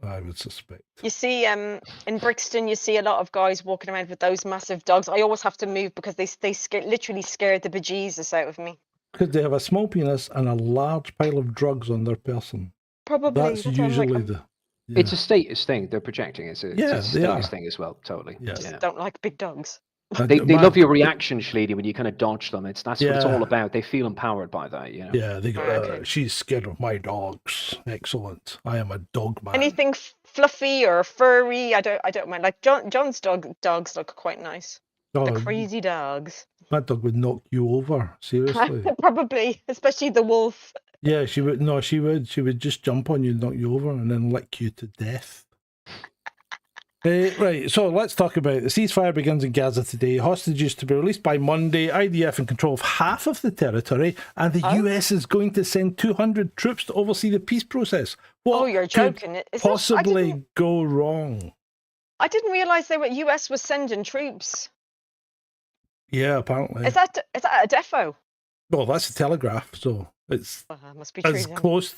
I would suspect. You see, in Brixton, you see a lot of guys walking around with those massive dogs. I always have to move because they literally scare the bejesus out of me. Because they have a small penis and a large pile of drugs on their person. Probably. That's usually the... Yeah. It's a status thing. They're projecting. It's a status thing as well. Totally. Yeah. Just don't like big dogs. They love your reaction, Schleedy, when you kind of dodge them. That's what it's all about. They feel empowered by that, you know. Yeah, they go, she's scared of my dogs. Excellent. I am a dog man. Anything fluffy or furry, I don't mind. Like John's dogs look quite nice. The crazy dogs. That dog would knock you over, seriously. Probably, especially the wolf. Yeah, she would. No, she would. She would just jump on you, and knock you over, and then lick you to death. Right, so let's talk about it. The ceasefire begins in Gaza today. Hostages to be released by Monday. IDF in control of half of the territory, and the US is going to send 200 troops to oversee the peace process. What you're joking. Could possibly go wrong? I didn't realize the US was sending troops. Yeah, apparently. Is that a defo? Well, that's a Telegraph, so it's must be true, as close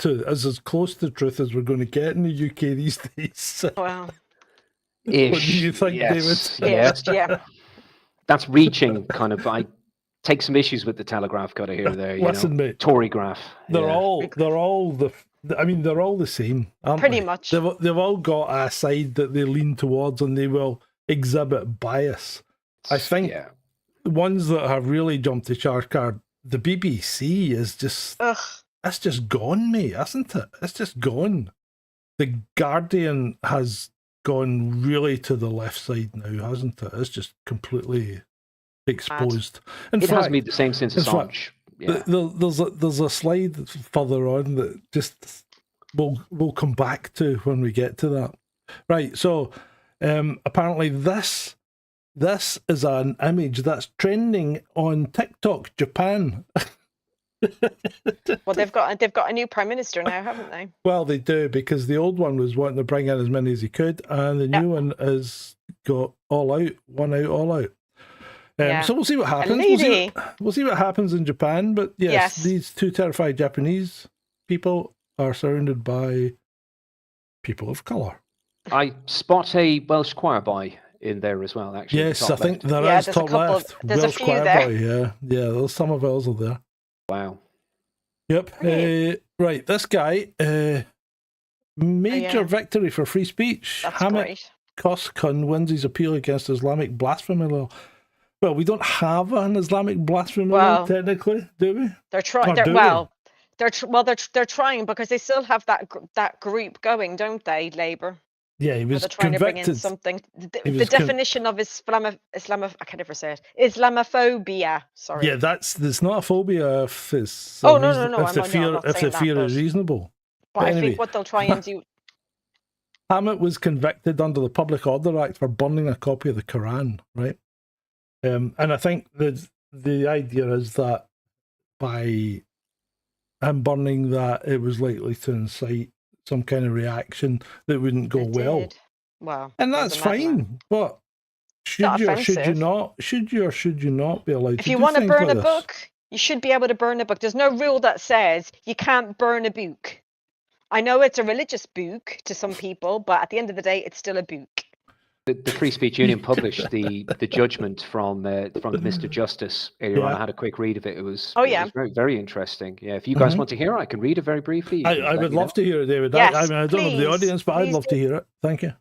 to truth as we're going to get in the UK these days. Wow. What do you think, David? Yeah. That's reaching kind of. I take some issues with the Telegraph. Got to hear there. Listen, mate. Tory graph. They're all the same. Aren't Pretty they? much. They've all got a side that they lean towards, and they will exhibit bias. I think ones that have really jumped the shark are the BBC. Is just that's just gone, mate, hasn't it? It's just gone. The Guardian has gone really to the left side now, hasn't it? It's just completely exposed. In fact, has made the same since Assange. There's a slide further on that just we'll come back to when we get to that. Right, so apparently this is an image that's trending on TikTok, Japan. Well, they've got a new prime minister now, haven't they? Well, they do, because the old one was wanting to bring in as many as he could, and the new one has got all out. So we'll see what happens. We'll see what happens in Japan. But yes, these two terrified Japanese people are surrounded by people of colour. I spot a Welsh choir boy in there as well, actually. Yes, I think there is top left. There's Welsh a few choir there. boy, yeah. There's some of us are there. Wow. Yep. Right, this guy, major victory for free speech. That's Hamid great. Koskun wins his appeal against Islamic blasphemy law. Well, we don't have an Islamic blasphemy law technically, do we? They're trying. They're trying because they still have that group going, don't they, Labour? Yeah, he was they're trying convicted. to bring in something. The definition of I can never say it. Islamophobia. Sorry. Yeah, that's not a phobia if it's. No. If the fear is reasonable. But anyway, I think what they'll try and do. Hammett was convicted under the Public Order Act for burning a copy of the Quran, right? And I think the idea is that by him burning that, it was likely to incite some kind of reaction that wouldn't go well. Wow. And that's fine. But should you or should you not? Should you or should you not be allowed to do things like this? If you want to burn a book, you should be able to burn a book. There's no rule that says you can't burn a book. I know it's a religious book to some people, but at the end of the day, it's still a book. The Free Speech Union published the judgment from Mr. Justice earlier on. I had a quick read of it. It was very, very interesting. Yeah, if you guys want to hear it, I can read it very briefly. I would love to hear it, David. Yes, I don't have the audience, but I'd love to hear it. Thank you.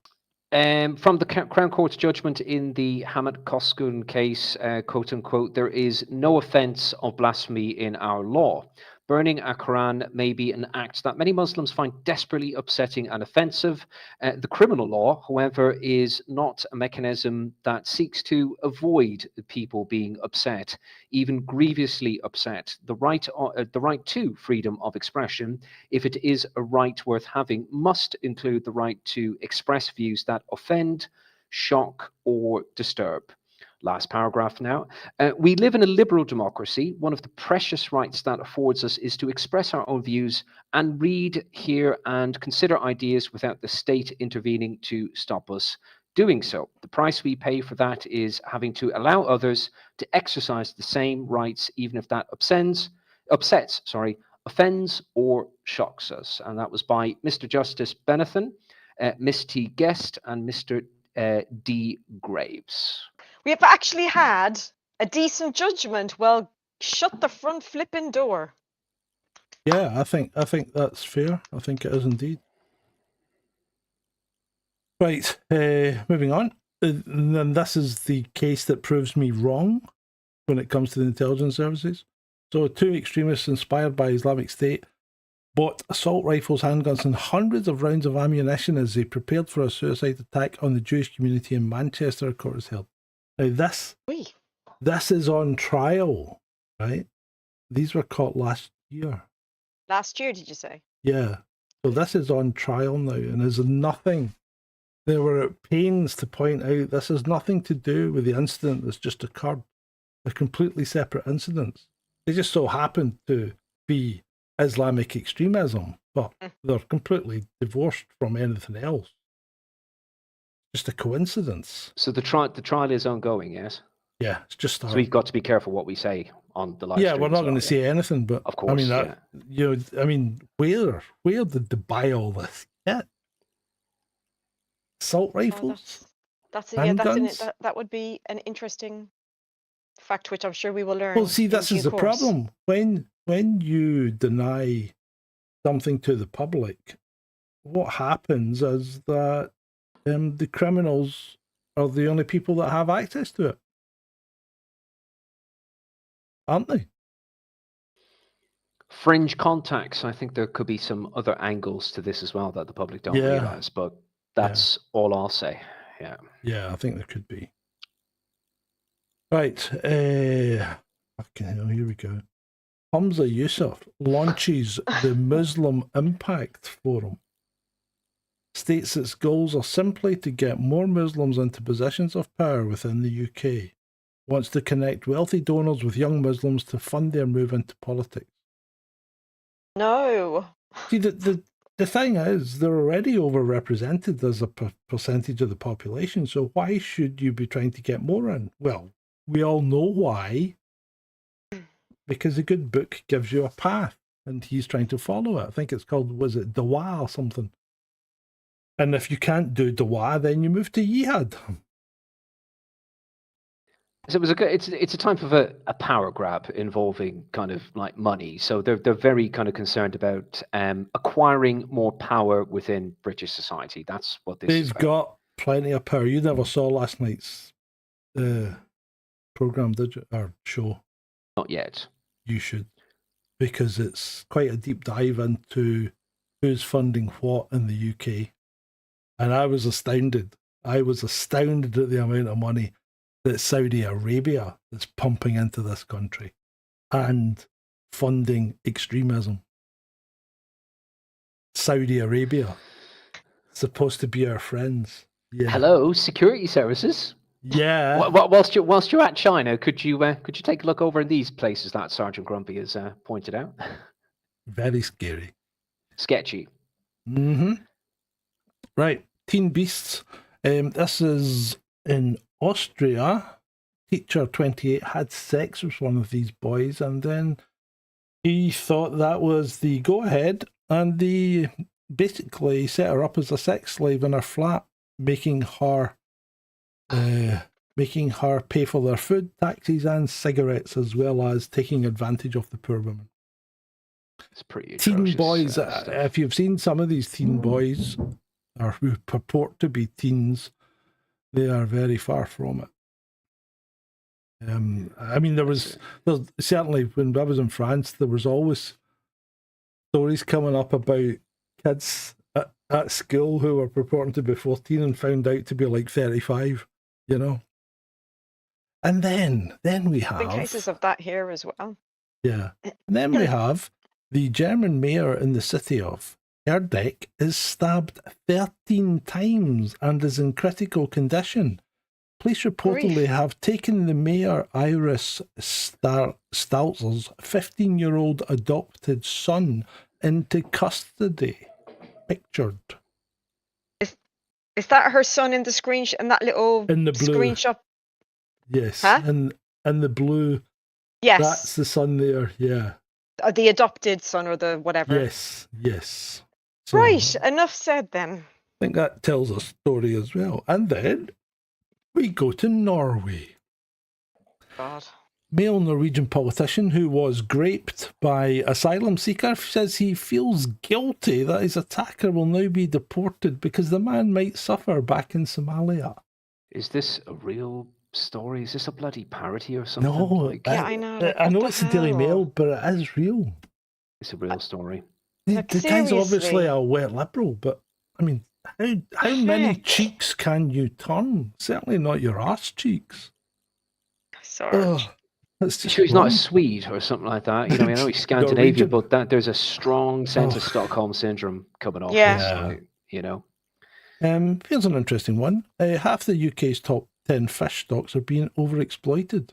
From the Crown Court's judgment in the Hamid Koskun case, quote unquote, there is no offence of blasphemy in our law. Burning a Quran may be an act that many Muslims find desperately upsetting and offensive. The criminal law, however, is not a mechanism that seeks to avoid people being upset, even grievously upset. The right to freedom of expression, if it is a right worth having, must include the right to express views that offend, shock, or disturb. Last paragraph now. We live in a liberal democracy. One of the precious rights that affords us is to express our own views and read, hear, and consider ideas without the state intervening to stop us doing so. The price we pay for that is having to allow others to exercise the same rights, even if that offends, or shocks us. And that was by Mr. Justice Benethan, Miss T. Guest, and Mr. D. Graves. We have actually had a decent judgment. Well, shut the front flipping door. Yeah, I think that's fair. I think it is indeed. Right, moving on. And this is the case that proves me wrong when it comes to the intelligence services. So 2 extremists inspired by Islamic State bought assault rifles, handguns, and hundreds of rounds of ammunition as they prepared for a suicide attack on the Jewish community in Manchester, a court has held. Now this is on trial, right? These were caught last year. Last year, did you say? Yeah. So this is on trial now, and there's nothing. They were at pains to point out this has nothing to do with the incident that's just occurred. They're completely separate incidents. They just so happen to be Islamic extremism, but they're completely divorced from anything else. Just a coincidence. So the trial is ongoing, yes? Yeah, it's just started. So we've got to be careful what we say on the live stream. Yeah, we're not going to say anything, but of course, where did they buy all this kit? Assault rifles? That would be an interesting fact, which I'm sure we will learn. Well, see, this is the problem. When you deny something to the public, what happens is that the criminals are the only people that have access to it, aren't they? Fringe contacts. I think there could be some other angles to this as well that the public don't realize, but that's all I'll say. Yeah, I think there could be. Right. Here we go. Hamza Yusuf launches the Muslim Impact Forum. States its goals are simply to get more Muslims into positions of power within the UK. Wants to connect wealthy donors with young Muslims to fund their move into politics. No. See, the thing is, they're already overrepresented as a percentage of the population, so why should you be trying to get more in? Well, we all know why. Because a good book gives you a path, and he's trying to follow it. I think it's called, was it Dawah or something? And if you can't do Dawah, then you move to Jihad. So it's a type of a power grab involving kind of like money. So they're very kind of concerned about acquiring more power within British society. That's what this is about. They've got plenty of power. You never saw last night's program, did you? Or show? Not yet. You should, because it's quite a deep dive into who's funding what in the UK. And I was astounded. at the amount of money that Saudi Arabia is pumping into this country and funding extremism. Saudi Arabia, supposed to be our friends. Yeah. Hello, security services. Yeah. Whilst you're at China, could you take a look over in these places that Sgt Grumpy has pointed out? Very scary. Sketchy. Mm-hmm. Right. Teen Beasts. This is in Austria. Teacher 28 had sex with one of these boys, and then he thought that was the go-ahead, and he basically set her up as a sex slave in her flat, making her pay for their food, taxis, and cigarettes, as well as taking advantage of the poor women. It's pretty teen boys. If you've seen some of these teen boys, or who purport to be teens, they are very far from it. I mean, there's certainly, when I was in France, there was always stories coming up about kids at school who were purporting to be 14 and found out to be like 35, you know. And then we have... been cases of that here as well. Yeah. And then we have the German mayor in the city of Erdek is stabbed 13 times and is in critical condition. Police reportedly have taken the mayor Iris Stalzer's 15-year-old adopted son into custody. Pictured. Is that her son in the screenshot, in that little in the blue screenshot? Yes. Huh? In the blue. Yes. That's the son there, yeah. The adopted son or the whatever. Yes. So, right, enough said then. I think that tells a story as well. And then we go to Norway. God. Male Norwegian politician who was graped by asylum seeker says he feels guilty that his attacker will now be deported because the man might suffer back in Somalia. Is this a real story? Is this a bloody parody or something? No, yeah, I know. Like, I know it's the Daily Mail, but it is real. It's a real story. Like, the guy's obviously a wet liberal, but I mean, how many cheeks can you turn? Certainly not your arse cheeks. Sorry. Sure, he's not a Swede or something like that. You know, I know he's Scandinavian, but there's a strong sense of Stockholm syndrome coming off. Yeah. This, you know. Here's an interesting one. Half the UK's top 10 fish stocks are being overexploited.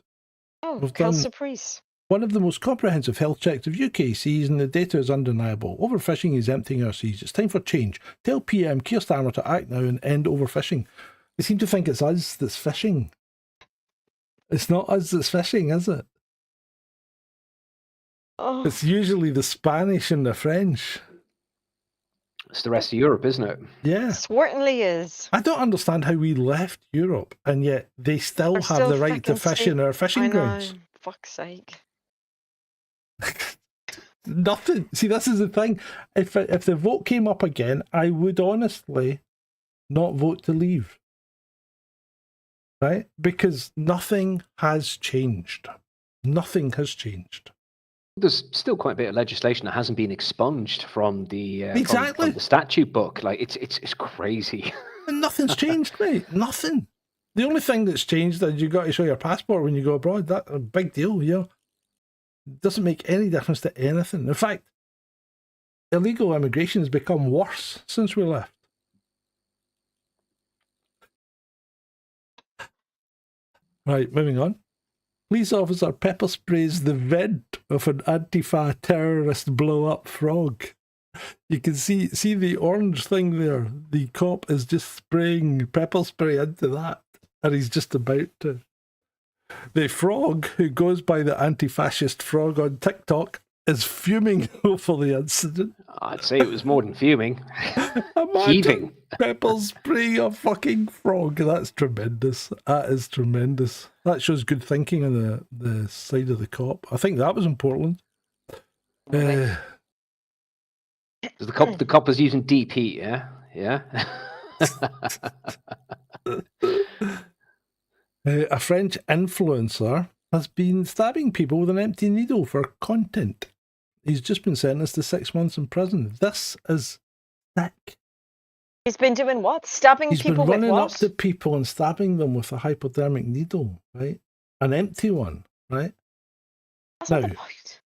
Oh, quelle surprise. One of the most comprehensive health checks of UK seas, and the data is undeniable. Overfishing is emptying our seas. It's time for change. Tell PM Keir Starmer to act now and end overfishing. They seem to think it's us that's fishing. It's not us that's fishing, is it? Oh. It's usually the Spanish and the French. It's the rest of Europe, isn't it? Yeah. It certainly is. I don't understand how we left Europe and yet they still have the right to fish in our fishing grounds. Fuck's sake. Nothing. See, this is the thing. If the vote came up again, I would honestly not vote to leave. Right? Because nothing has changed. Nothing has changed. There's still quite a bit of legislation that hasn't been expunged from the exactly from the statute book. Like it's crazy. And nothing's changed, mate. Nothing. The only thing that's changed is you got to show your passport when you go abroad. That's a big deal, yeah. It doesn't make any difference to anything. In fact, illegal immigration has become worse since we left. Right, moving on. Police officer pepper sprays the vent of an Antifa terrorist blow-up frog. You can see the orange thing there. The cop is just spraying pepper spray into that, and he's just about to. The frog, who goes by the anti-fascist frog on TikTok, is fuming over the incident. I'd say it was more than fuming. Heaving. Pepper spray a fucking frog. That's tremendous. That is tremendous. That shows good thinking on the side of the cop. I think that was in Portland. The cop was using deep heat, yeah? Yeah. A French influencer has been stabbing people with an empty needle for content. He's just been sentenced to 6 months in prison. This is sick. He's been doing what? Stabbing people with what? He's been running up to people and stabbing them with a hypodermic needle, right? An empty one, right? That's not the point.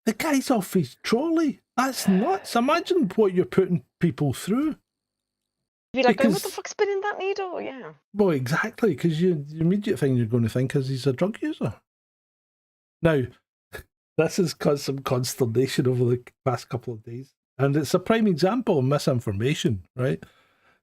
The guy's off his trolley. That's nuts. Imagine what you're putting people through. You'd be like, what the fuck's been in that needle? Yeah. Well, exactly, because the immediate thing you're going to think is he's a drug user. Now, this has caused some consternation over the past couple of days. And it's a prime example of misinformation, right?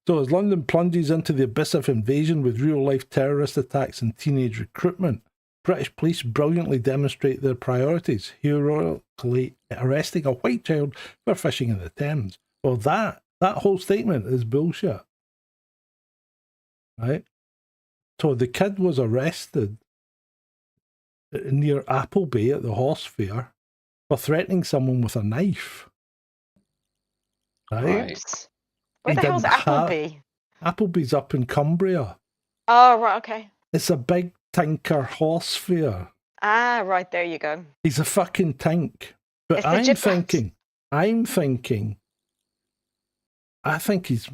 So as London plunges into the abyss of invasion with real-life terrorist attacks and teenage recruitment, British police brilliantly demonstrate their priorities, heroically arresting a white child for fishing in the Thames. Well, that whole statement is bullshit. Right? So the kid was arrested near Appleby at the horse fair for threatening someone with a knife. Right? Where the hell's Appleby? Appleby's up in Cumbria. Oh, right, okay. It's a big tinker horse fair. Ah, right, there you go. He's a fucking tink. But I'm thinking, I'm thinking, I think he's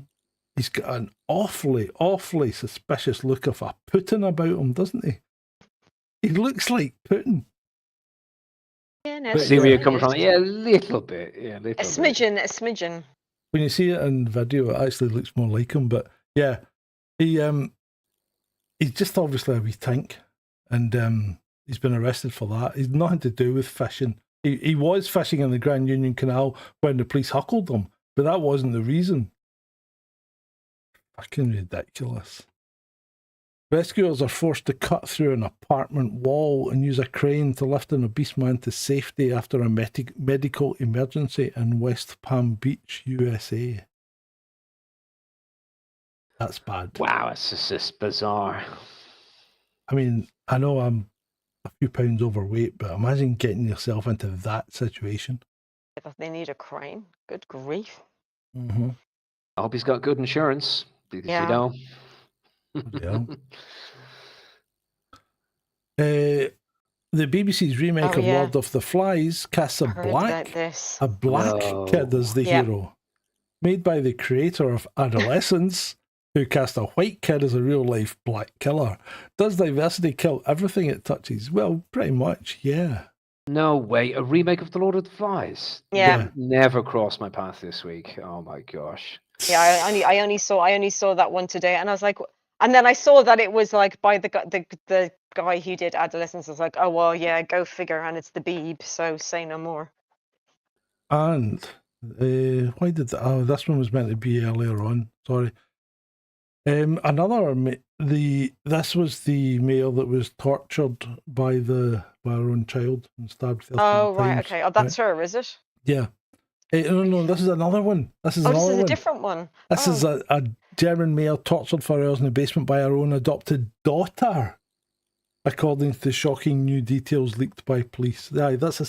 got an awfully suspicious look of a Putin about him, doesn't he? He looks like Putin. Yeah, no, see where you're coming from. Yeah, a little bit. Yeah, a smidgen. When you see it in video, it actually looks more like him. But yeah, he's just obviously a wee tank, and he's been arrested for that. He's nothing to do with fishing. He was fishing in the Grand Union Canal when the police huckled him, but that wasn't the reason. Fucking ridiculous. Rescuers are forced to cut through an apartment wall and use a crane to lift an obese man to safety after a medical emergency in West Palm Beach, USA. That's bad. Wow, it's just bizarre. I mean, I know I'm a few pounds overweight, but imagine getting yourself into that situation. They need a crane. Good grief. Mm-hmm. I hope he's got good insurance. Because, yeah. You know. The BBC's remake of Lord of the Flies casts a black kid as the hero. Made by the creator of Adolescence, who cast a white kid as a real-life black killer. Does diversity kill everything it touches? Well, pretty much, yeah. No way. A remake of The Lord of the Flies? Yeah. Never crossed my path this week. Oh my gosh. Yeah, I only saw that one today, and I was like, and then I saw that it was like by the guy who did Adolescence. I was like, oh well, yeah, go figure, and it's the Beeb, so say no more. And why did that? Oh, this one was meant to be earlier on. Sorry. This was the male that was tortured by her own child and stabbed 13 times. Right, okay. Oh, that's her, is it? Yeah. No, this is another one. This is a different one. This is a German male tortured for hours in the basement by her own adopted daughter, according to shocking new details leaked by police. Yeah, that's a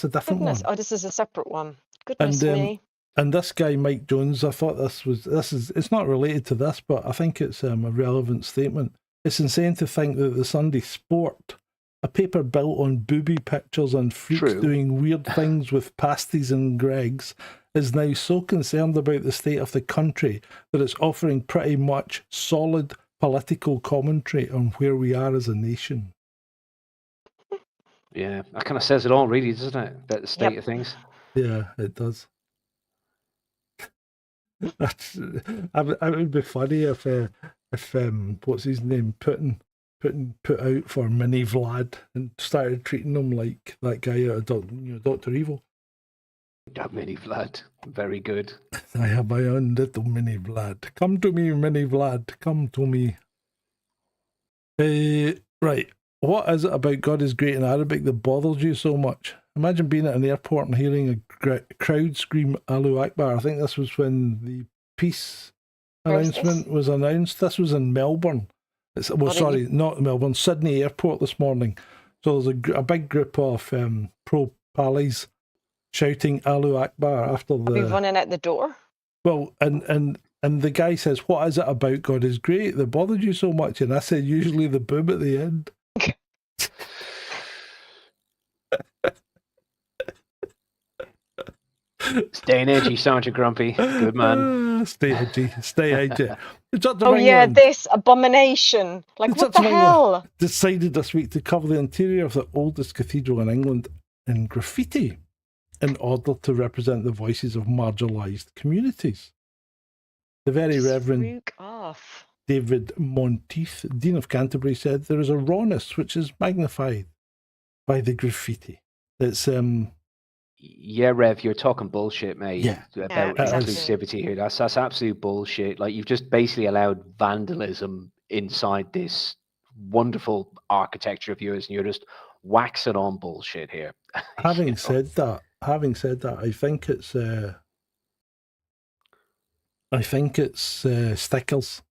different one. Oh, this is a separate one. Goodness me. And this guy, Mike Jones, I thought it's not related to this, but I think it's a relevant statement. It's insane to think that the Sunday Sport, a paper built on booby pictures and freaks doing weird things with pasties and Gregs, is now so concerned about the state of the country that it's offering pretty much solid political commentary on where we are as a nation. Yeah, that kind of says it all, really, doesn't it? About the state of things. Yeah, it does. It would be funny if what's his name, Putin put out for Mini Vlad and started treating him like that guy out of Dr. Evil. That Mini Vlad, very good. I have my own little Mini Vlad. Come to me, Mini Vlad. Come to me. Right. What is it about God is Great in Arabic that bothers you so much? Imagine being at an airport and hearing a crowd scream Allahu Akbar. I think this was when the peace announcement was announced. This was in Melbourne. Not Melbourne, Sydney Airport this morning. So there's a big group of pro-Palis shouting Allahu Akbar after the... Are we running out the door? Well, and the guy says, what is it about God is Great that bothered you so much? And I said, usually the boom at the end. Staying edgy, Sgt Grumpy. Good man. Stay edgy. This abomination. Like, what the hell? Decided this week to cover the interior of the oldest cathedral in England in graffiti in order to represent the voices of marginalised communities. The very Reverend David Monteith, Dean of Canterbury, said there is a rawness which is magnified by the graffiti. It's Yeah, Rev, you're talking bullshit, mate. Yeah. About inclusivity here. That's absolute bullshit. Like, you've just basically allowed vandalism inside this wonderful architecture of yours, and you're just waxing on bullshit here. Having said that, I think it's stickers.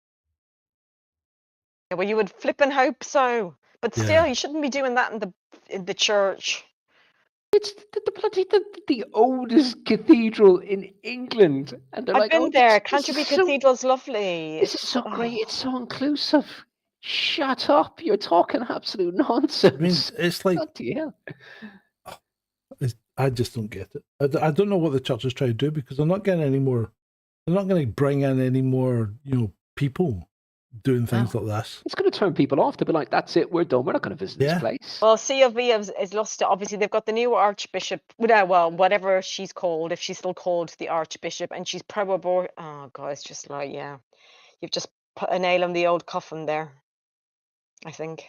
Yeah, well, you would flip and hope so, but still, you shouldn't be doing that in the church. It's the oldest cathedral in England, and I've been there. Canterbury Cathedral's lovely. This is so great. It's so inclusive. Shut up! You're talking absolute nonsense. I mean, it's like I just don't get it. I don't know what the church is trying to do, because they're not getting any more. They're not going to bring in any more, people doing things like this. It's going to turn people off to be like, that's it, we're done. We're not going to visit this place. Well, C of B is lost. Obviously, they've got the new Archbishop. Well, whatever she's called, if she's still called the Archbishop, and she's pro-abort. Oh God, it's just like, you've just put a nail in the old coffin there, I think.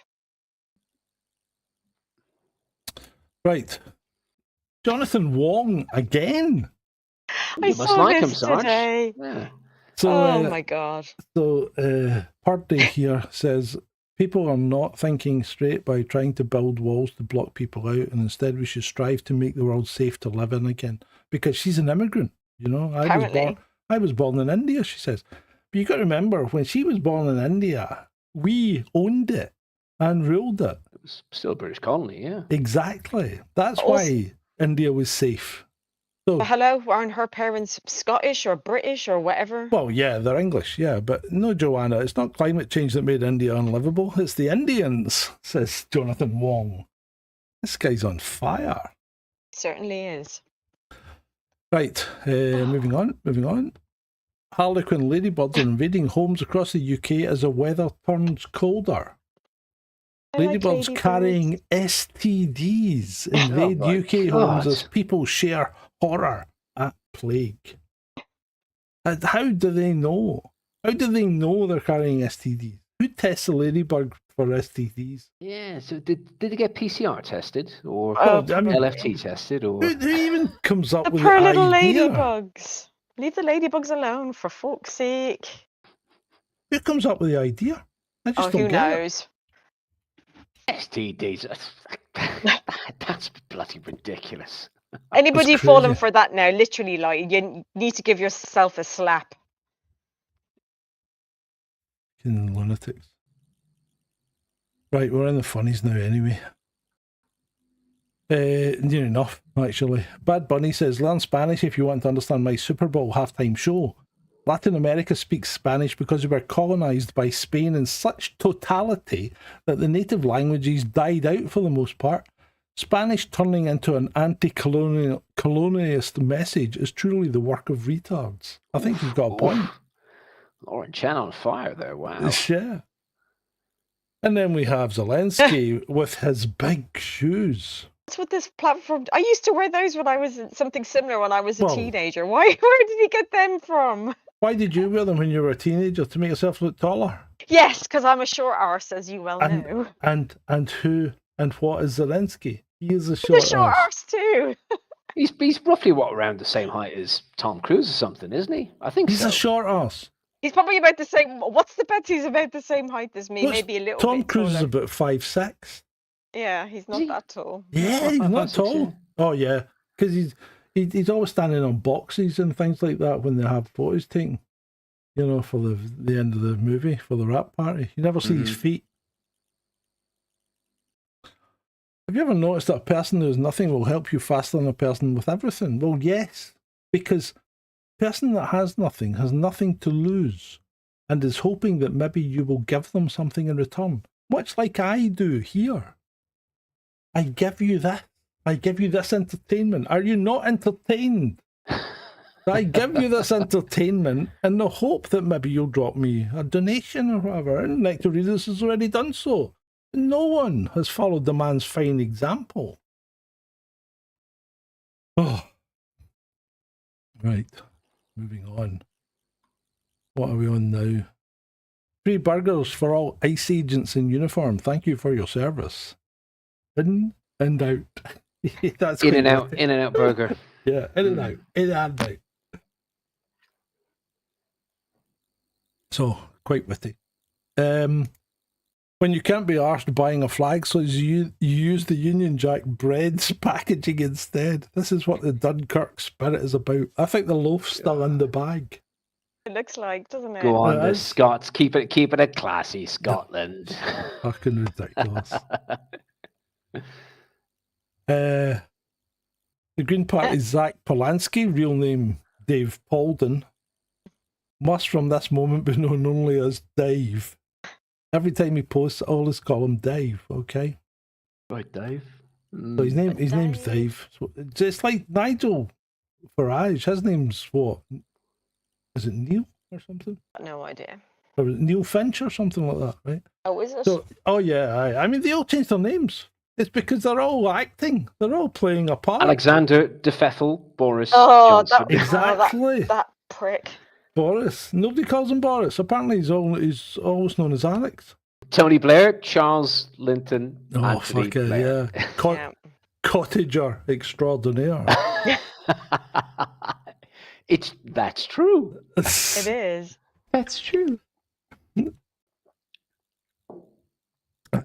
Right. Jonathan Wong again. I saw this today. Yeah. So, oh my God. So, Purdy here says, people are not thinking straight by trying to build walls to block people out, and instead we should strive to make the world safe to live in again. Because she's an immigrant, I was born in India, she says. But you got to remember, when she was born in India, we owned it and ruled it. It was still a British colony, yeah. Exactly. That's why India was safe. So, hello, aren't her parents Scottish or British or whatever? Well, yeah, they're English, yeah. But no, Joanna, it's not climate change that made India unlivable. It's the Indians, says Jonathan Wong. This guy's on fire. Certainly is. Right, moving on. Harlequin ladybirds are invading homes across the UK as the weather turns colder. Ladybirds carrying STDs invade UK homes as people share horror at plague. How do they know? How do they know they're carrying STDs? Who tests a ladybird for STDs? Yeah, so did they get PCR tested or LFT tested? Or who even comes up with the idea? Little ladybugs. Leave the ladybugs alone, for fuck's sake. Who comes up with the idea? I just don't who get knows? It. STDs. That's bloody ridiculous. Anybody falling for that now, literally, like, you need to give yourself a slap. Lunatics. Right, we're in the funnies now anyway. Near enough, actually. Bad Bunny says, learn Spanish if you want to understand my Super Bowl halftime show. Latin America speaks Spanish because we were colonized by Spain in such totality that the native languages died out for the most part. Spanish turning into an anti-colonialist message is truly the work of retards. I think you've got a point. Lauren Chan on fire there, wow. Yeah. And then we have Zelensky with his big shoes. That's what this platform... I used to wear those when I was something similar when I was a teenager. Where did he get them from? Why did you wear them when you were a teenager? To make yourself look taller? Yes, because I'm a short arse, as you well know. And what is Zelensky? He is a short arse too. He's roughly around the same height as Tom Cruise or something, isn't he? I think he's a short arse. He's probably about the same. What's the bet? He's about the same height as me, maybe a little Tom bit Cruise taller. is about 5'6". Yeah, he's not that tall. Yeah, he's not tall. Oh yeah, because he's always standing on boxes and things like that when they have photos taken. You know, for the end of the movie, for the rap party. You never see his feet. Have you ever noticed that a person who has nothing will help you faster than a person with everything? Well, yes, because a person that has nothing to lose and is hoping that maybe you will give them something in return, much like I do here. I give you this. I give you this entertainment. Are you not entertained? I give you this entertainment in the hope that maybe you'll drop me a donation or whatever. And Nectar Readers has already done so. No one has followed the man's fine example. Oh. Right. Moving on. What are we on now? Free burgers for all ICE agents in uniform. Thank you for your service. In and out. That's in and out burger. Yeah, in and out. In and out. So, quite witty. When you can't be arsed buying a flag, so you use the Union Jack bread's packaging instead. This is what the Dunkirk spirit is about. I think the loaf's still in the bag. It looks like, doesn't it? Go on, the Scots. Keep it a classy, Scotland. Fucking ridiculous. The Green Party's Zach Polanski, real name Dave Paulden, must from this moment be known only as Dave. Every time he posts, I always call him Dave, okay? Right, Dave. So his name's Dave. So it's like Nigel Farage. His name's what? Is it Neil or something? No idea. Or Neil Finch or something like that, right? Oh, is it? So, I mean, they all changed their names. It's because they're all acting. They're all playing a part. Alexander De Pfeffel, Boris Johnson. Exactly. That prick. Boris. Nobody calls him Boris. Apparently, he's always known as Alex. Tony Blair, Charles Linton, Anthony Blair. Yeah. Cottager extraordinaire. That's true. It is. That's true.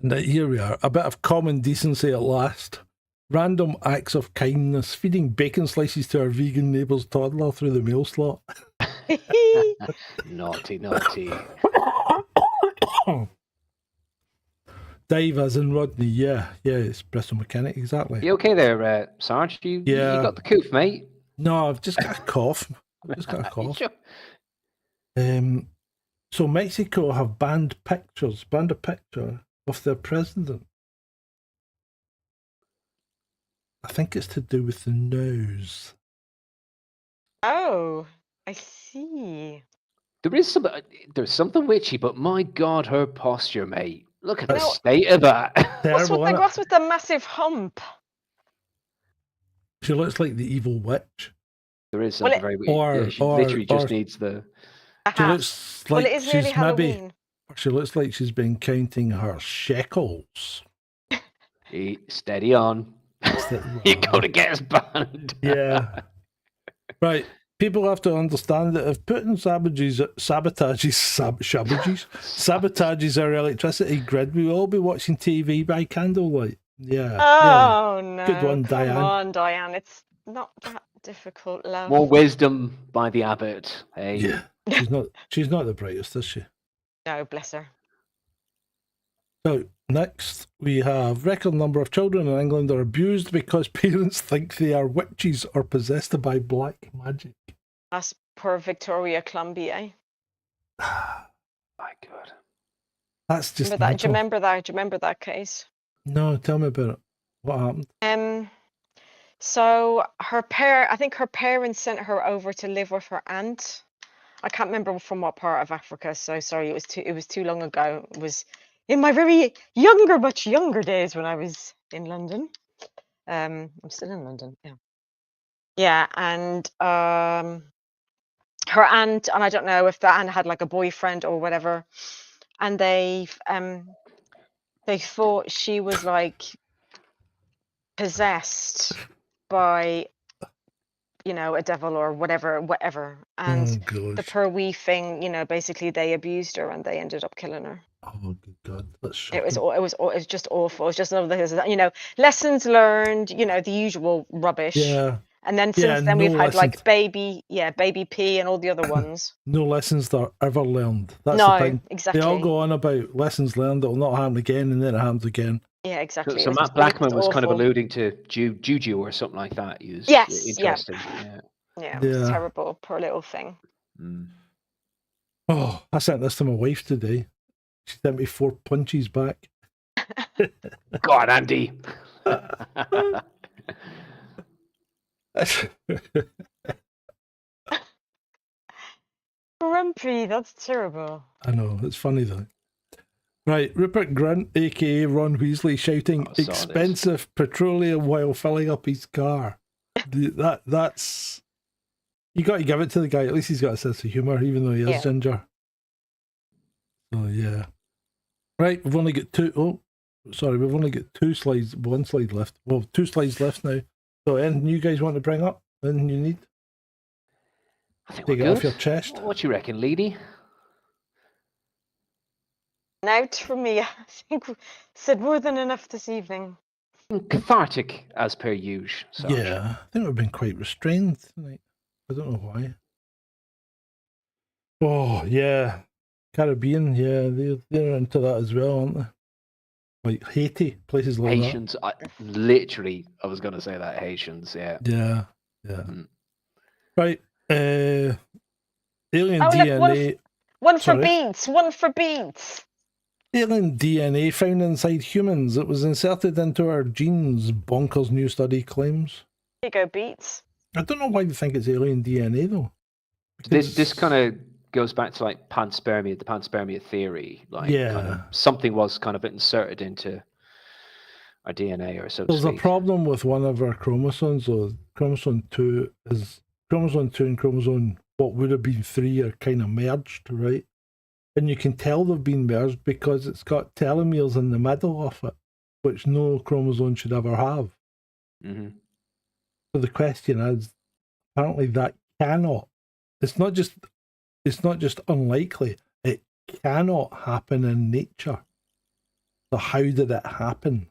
Now, here we are. A bit of common decency at last. Random acts of kindness. Feeding bacon slices to our vegan neighbour's toddler through the mail slot. Naughty. Dave as in Rodney. Yeah, it's Bristol Mechanic, exactly. You okay there, Sarge? You got the coof, mate? No, I've just got a cough. Sure? So Mexico have banned a picture of their president. I think it's to do with the nose. Oh, I see. There's something witchy, but my God, her posture, mate. Look at the state of that. What's with the massive hump? She looks like the evil witch. There is something very weird. She literally just needs the... She looks like it is nearly Halloween. She looks like she's been counting her shekels. Steady on. You're going to get us banned. Yeah. Right. People have to understand that if Putin sabotages our electricity grid, we will all be watching TV by candlelight. Yeah. Oh, no. Good one, Diane. Come on, Diane. It's not that difficult, love. More wisdom by the abbot. Hey. Yeah. She's not the brightest, is she? No, bless her. So, next, we have record number of children in England are abused because parents think they are witches or possessed by black magic. As per Victoria Clumby, My God. That's just do you remember that? Do you remember that case? No, tell me about it. What happened? So I think her parents sent her over to live with her aunt. I can't remember from what part of Africa, so sorry, it was too long ago. It was in my very much younger days when I was in London. I'm still in London, yeah. Yeah, and her aunt, and I don't know if the aunt had like a boyfriend or whatever, and they thought she was like possessed by a devil or whatever, and the poor wee thing, basically they abused her and they ended up killing her. Oh good God, that's shocking. It was just awful. It's just another lessons learned, the usual rubbish. Yeah. And then since then we've had like baby P and all the other ones. No lessons that are ever learned. That's the thing. Exactly. They all go on about lessons learned that will not happen again, and then it happens again. Yeah, exactly. So Matt Blackman was kind of alluding to juju or something like that. Yes. Interesting. Yeah. It was terrible. Poor little thing. Mm. Oh, I sent this to my wife today. She sent me 4 punches back. God, Andy. Grumpy, that's terrible. I know, it's funny though. Right, Rupert Grint, aka Ron Weasley, shouting expensive petroleum while filling up his car. That's you got to give it to the guy. At least he's got a sense of humour, even though he is ginger. So yeah. Right, we've only got we've only got 2 slides, 1 slide left. Well, 2 slides left now. So anything you guys want to bring up? Anything you need? I think take it off your chest. What do you reckon, Leedy? Out for me. I think we said more than enough this evening. Cathartic, as per usual. Yeah, I think we've been quite restrained tonight. I don't know why. Oh, yeah. Caribbean, yeah, they're into that as well, aren't they? Like Haiti, places like Haitians, that. I was going to say that, Haitians, yeah. Yeah. Mm. Right, alien DNA. Look, one for beats. Alien DNA found inside humans. It was inserted into our genes, bonkers new study claims. Here you go, Beats. I don't know why you think it's alien DNA, though. This kind of goes back to like panspermia, the panspermia theory. Like, kind of something was kind of inserted into our DNA, or so to speak. There's a problem with one of our chromosomes. So chromosome 2 and chromosome what would have been 3 are kind of merged, right? And you can tell they've been merged because it's got telomeres in the middle of it, which no chromosome should ever have. Mm-hmm. So the question is, apparently that cannot. It's not just unlikely. It cannot happen in nature. So how did it happen?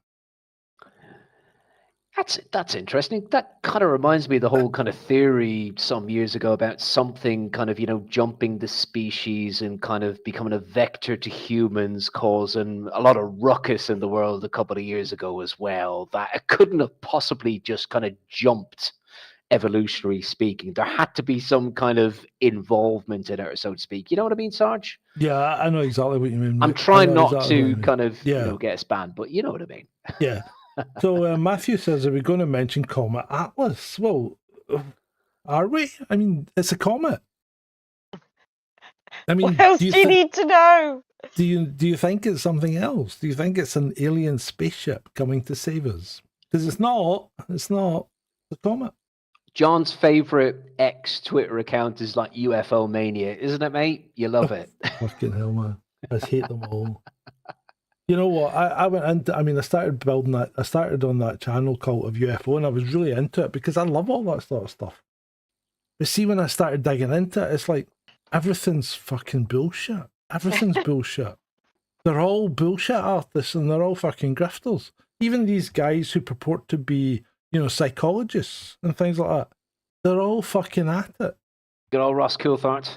That's interesting. That kind of reminds me of the whole kind of theory some years ago about something kind of, jumping the species and kind of becoming a vector to humans, causing a lot of ruckus in the world a couple of years ago as well. That it couldn't have possibly just kind of jumped, evolutionary speaking. There had to be some kind of involvement in it, so to speak. You know what I mean, Sarge? Yeah, I know exactly what you mean. I'm trying not to kind of get us banned, but you know what I mean. Yeah. So Matthew says, are we going to mention Comet Atlas? Well, are we? I mean, it's a comet. I mean, what else do you need to know? Do you think it's something else? Do you think it's an alien spaceship coming to save us? Because it's not. It's not the comet. John's favorite Twitter account is like UFO Mania, isn't it, mate? You love it. Fucking hell, man! I hate them all. You know what? I went into. I mean, I started building that. I started on that channel Cult of UFO, and I was really into it because I love all that sort of stuff. But see, when I started digging into it, it's like everything's fucking bullshit. Everything's bullshit. They're all bullshit artists, and they're all fucking grifters. Even these guys who purport to be, psychologists and things like that, they're all fucking at it. Good old Ross Coulthard.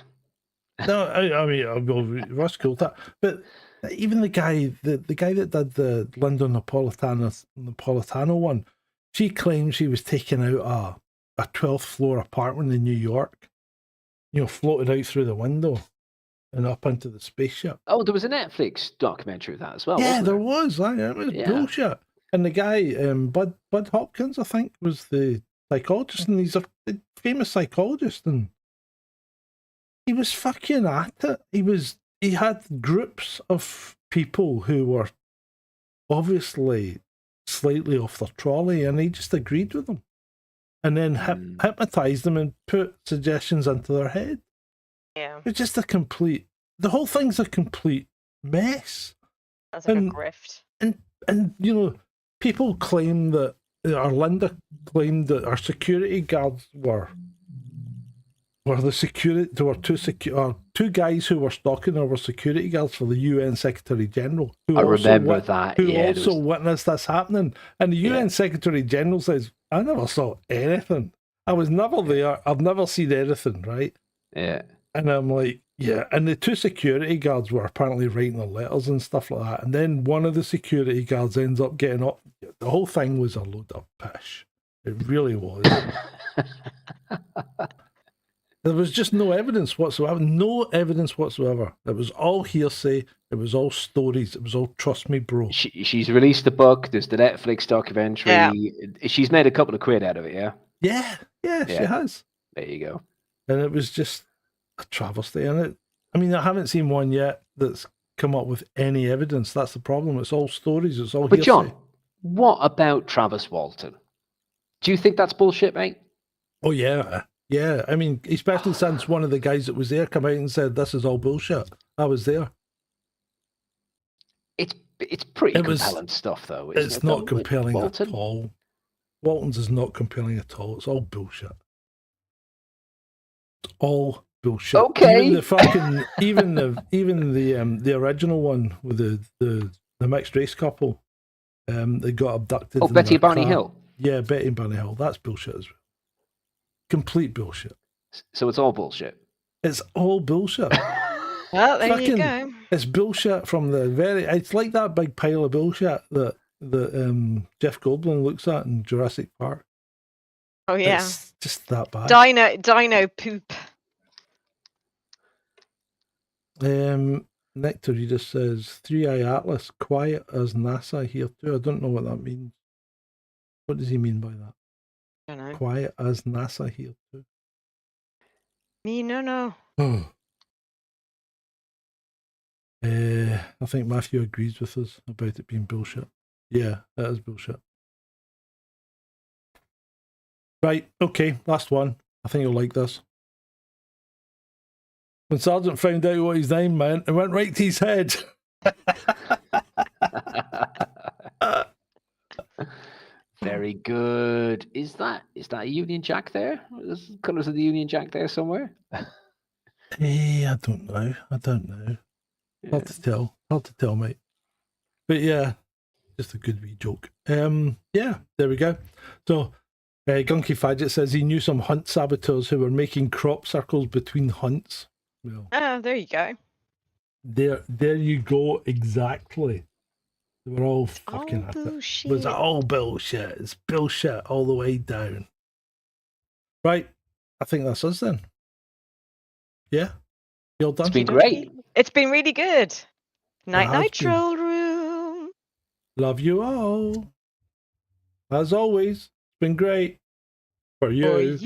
No, I mean, Ross Coulthard, but. Even the guy that did the Linda Napolitano one, she claims she was taking out a 12th floor apartment in New York, floated out through the window and up into the spaceship. Oh, there was a Netflix documentary of that as well. Yeah, there wasn't was. It was bullshit. And the guy, Bud Hopkins, I think, was the psychologist, and he's a famous psychologist, and he was fucking at it. He had groups of people who were obviously slightly off their trolley, and he just agreed with them and then hypnotized them and put suggestions into their head. Yeah. It's just the whole thing's a complete mess. That's like a grift. And people claim that, or Linda claimed that our security guards were the security. There were two guys who were stalking her were security guards for the UN Secretary General. I remember that. Who also witnessed this happening. And the UN Secretary General says, I never saw anything. I was never there. I've never seen anything, right? Yeah. And I'm like, yeah. And the two security guards were apparently writing the letters and stuff like that. And then one of the security guards ends up getting up. The whole thing was a load of pish. It really was. There was just no evidence whatsoever. No evidence whatsoever. It was all hearsay. It was all stories. It was all trust me, bro. She's released a book. There's the Netflix documentary. Yeah. She's made a couple of quid out of it, yeah? Yeah, she has. There you go. And it was just a travesty. And I mean, I haven't seen one yet that's come up with any evidence. That's the problem. It's all stories. It's all hearsay. But John, what about Travis Walton? Do you think that's bullshit, mate? Oh, yeah. Yeah, I mean, especially since one of the guys that was there came out and said, this is all bullshit. I was there. It's pretty compelling stuff, though. It's not compelling at all. Walton's is not compelling at all. It's all bullshit. It's all bullshit. Okay. Even the original one with the mixed race couple, they got abducted. Oh, Betty and Barney Hill. Yeah, Betty and Barney Hill. That's bullshit as well. Complete bullshit. So it's all bullshit. It's all bullshit. Well, there you go. It's bullshit from the it's like that big pile of bullshit that Jeff Goldblum looks at in Jurassic Park. Oh yeah. It's just that bad. Dino poop. Nectar, he just says, 3-Eye Atlas, quiet as NASA here too. I don't know what that means. What does he mean by that? I don't know. Quiet as NASA here too. Me, no. Oh. I think Matthew agrees with us about it being bullshit. Yeah, that is bullshit. Right, okay, last one. I think you'll like this. When Sergeant found out what his name meant, it went right to his head. Very good. Is that a Union Jack there? Is the colours of the Union Jack there somewhere? I don't know. Yeah. Hard to tell, mate. But yeah, just a good wee joke. Yeah, there we go. So, Gunky Fadget says he knew some hunt saboteurs who were making crop circles between hunts. Well, oh, there you go. There you go. Exactly. They were all fucking at bullshit. It. It was all bullshit. It's bullshit all the way down. Right. I think that's us then. Yeah. You all done? It's been great. It's been really good. Night, troll room. Love you all. As always, it's been great. For you.